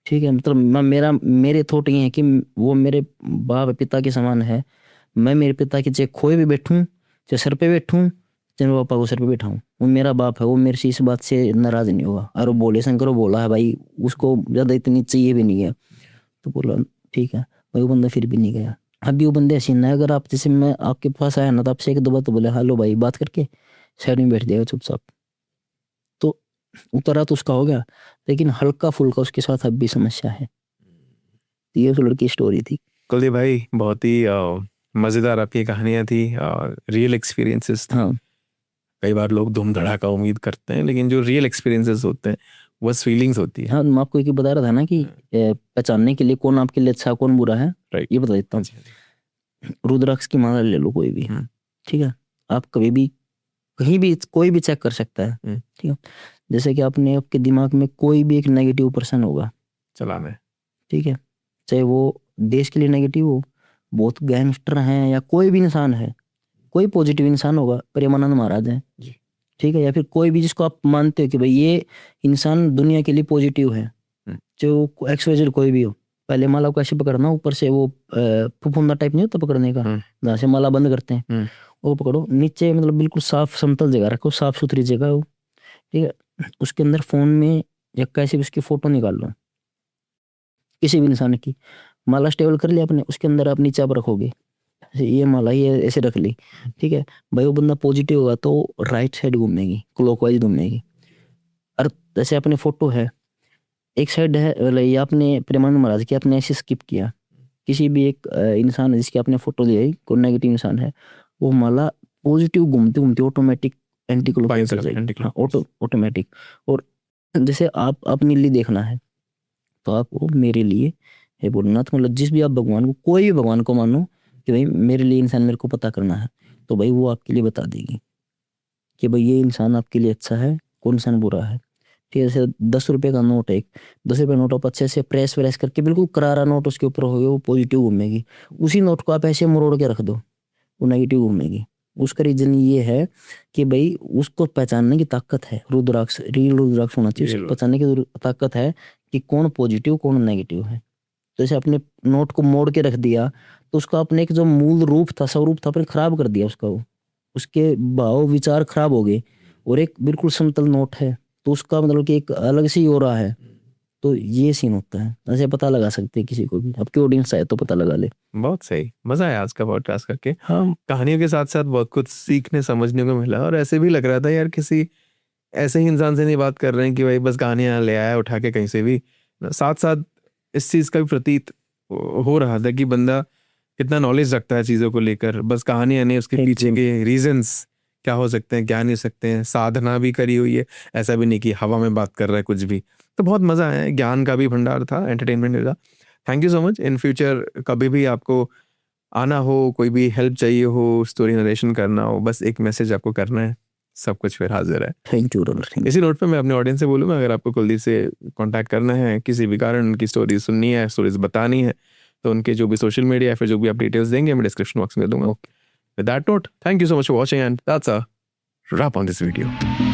ठीक है, मतलब मेरे थॉट ये है कि वो मेरे बाप पिता के समान है। मैं मेरे पिता के चाहे खोए भी बैठूं, चाहे सर पे बैठूं, चाहे मेरे पापा को सर पे बैठाऊं, वो मेरा बाप है, वो मेरे से इस बात से नाराज नहीं होगा। और वो बोले शंकर बोला है भाई उसको ज्यादा इतनी चाहिए भी नहीं है। तो बोला ठीक है भाई, वो बंदा फिर भी नहीं गया। अभी वो बंदे हसीन है, अगर आप जैसे मैं आपके पास आया ना तो आपसे एक दो बार तो बोले हेलो भाई, बात करके साइड में बैठ जाएगा चुपचाप। तो उतरा तो उसका हो गया, लेकिन हल्का फुल्का उसके साथ अब भी समस्या है। तो ये उस लड़की स्टोरी थी। कुलदीप भाई बहुत ही मज़ेदार आपकी कहानियाँ थी और रियल एक्सपीरियंसेस थे। हाँ कई बार लोग धूम धड़ाका उम्मीद करते हैं, लेकिन जो रियल एक्सपीरियंसेस होते हैं बस फीलिंग्स होती है। हाँ, मैं आपको एक बता रहा था ना कि पहचानने के लिए कौन आपके लिए अच्छा कौन बुरा है, राइट। ये बता देता हूँ। रुद्राक्ष की माला ले लो कोई भी, ठीक है, आप कभी भी कहीं भी कोई भी चेक कर सकता है। ठीक है, जैसे कि आपने आपके दिमाग में कोई भी एक नेगेटिव पर्सन होगा, चलाना है। ठीक है, चाहे वो देश के लिए नेगेटिव हो, बहुत गैंगस्टर हैं, या कोई भी इंसान है, कोई पॉजिटिव इंसान होगा, प्रेमानंद महाराज हैं, जी। ठीक है, या फिर कोई भी जिसको आप मानते हो कि भाई ये इंसान दुनिया के लिए पॉजिटिव है, जो एक्सवाइजेड कोई भी हो। पहले माला को ऐसे पकड़ना, ऊपर से वो फुफुंदा टाइप नहीं होता पकड़ने का, जहाँ से माला बंद करते हैं, वो पकड़ो। नीचे मतलब बिल्कुल साफ समतल जगह रखो, साफ सुथरी जगह हो, ठीक है। उसके अंदर फोन में या कैसे भी उसकी फोटो निकाल लो, किसी भी इंसान की। माला स्टेबल कर लिया आपने, उसके अंदर आप नीचे आप रखोगे, ये माला ये ऐसे रख ली, ठीक है भाई। वो बंदा पॉजिटिव होगा तो राइट साइड घूमेगी, क्लॉकवाइज घूमेगी। और जैसे अपने फोटो है, एक साइड है, मतलब ये आपने प्रेमानंद महाराज की आपने ऐसे स्किप किया, किसी भी एक इंसान है जिसकी आपने फोटो ली, कोई नेगेटिव इंसान है, वो माला पॉजिटिव घूमती घूमती ऑटोमेटिक एंटी क्लॉकवाइज हो जाएगी, हाँ, ऑटोमेटिक। और जैसे आप अपने लिए देखना है तो आप वो मेरे लिए हे भोलेनाथ, मतलब जिस भी आप भगवान को, कोई भी भगवान को मानो कि भाई मेरे लिए इंसान मेरे को पता करना है, तो भाई वो आपके लिए बता देगी कि भाई ये इंसान आपके लिए अच्छा है, कौन इंसान बुरा है। ठीक है, जैसे 10 रुपए का नोट है, 10 रुपए नोट आप अच्छे से प्रेस व्रेस करके बिल्कुल करारा नोट उसके ऊपर हो गया, वो पॉजिटिव घूमेगी। उसी नोट को आप ऐसे मरोड़ के रख दो, वो नेगेटिव घूमेगी। उसका रीजन ये है कि भाई उसको पहचानने की ताकत है, रुद्राक्ष, रियल रुद्राक्ष होना चाहिए, उसको पहचानने की ताकत है कि कौन पॉजिटिव कौन नेगेटिव है। तो जैसे अपने नोट को मोड़ के रख दिया तो उसका अपने एक जो मूल रूप था, स्वरूप था, अपने खराब कर दिया उसका, वो उसके भाव विचार खराब हो गए। और एक बिल्कुल समतल नोट है तो उसका मतलब कि एक अलग सी हो रहा है। तो ये सीन होता है, ऐसे पता लगा सकते हैं किसी को भी, आपकी ऑडियंस आए तो पता लगा ले। बहुत सही, मजा आया आज का पॉडकास्ट करके। हाँ, कहानियों के साथ साथ बहुत कुछ सीखने समझने को मिला, और ऐसे भी लग रहा था यार किसी ऐसे ही इंसान से नहीं बात कर रहे हैं कि भाई बस कहानियां ले आया उठा के कहीं से भी। साथ साथ इस चीज का भी प्रतीत हो रहा था कि बंदा कितना नॉलेज रखता है चीजों को लेकर, बस कहानियां नहीं, उसके पीछे के रीजंस क्या हो सकते हैं क्या नहीं हो सकते हैं, साधना भी करी हुई है, ऐसा भी नहीं कि हवा में बात कर रहा है कुछ भी। तो बहुत मजा आया, ज्ञान का भी भंडार था, एंटरटेनमेंट का। Thank you so much. In future कभी भी आपको आना हो, कोई भी हेल्प चाहिए हो, स्टोरी नरेशन करना हो, बस एक मैसेज आपको करना है, सब कुछ फिर हाजिर है। Thank you. इसी नोट पे मैं अपने ऑडियंस से बोलूँगा, अगर आपको कुलदीप से कांटेक्ट करना है, किसी भी कारण उनकी स्टोरी सुननी है, स्टोरीज बतानी है, तो उनके जो भी सोशल मीडिया या फिर जो भी आप डिटेल्स देंगे मैं डिस्क्रिप्शन बॉक्स में दूंगा। With that note, thank you so much for watching and that's a wrap on this video.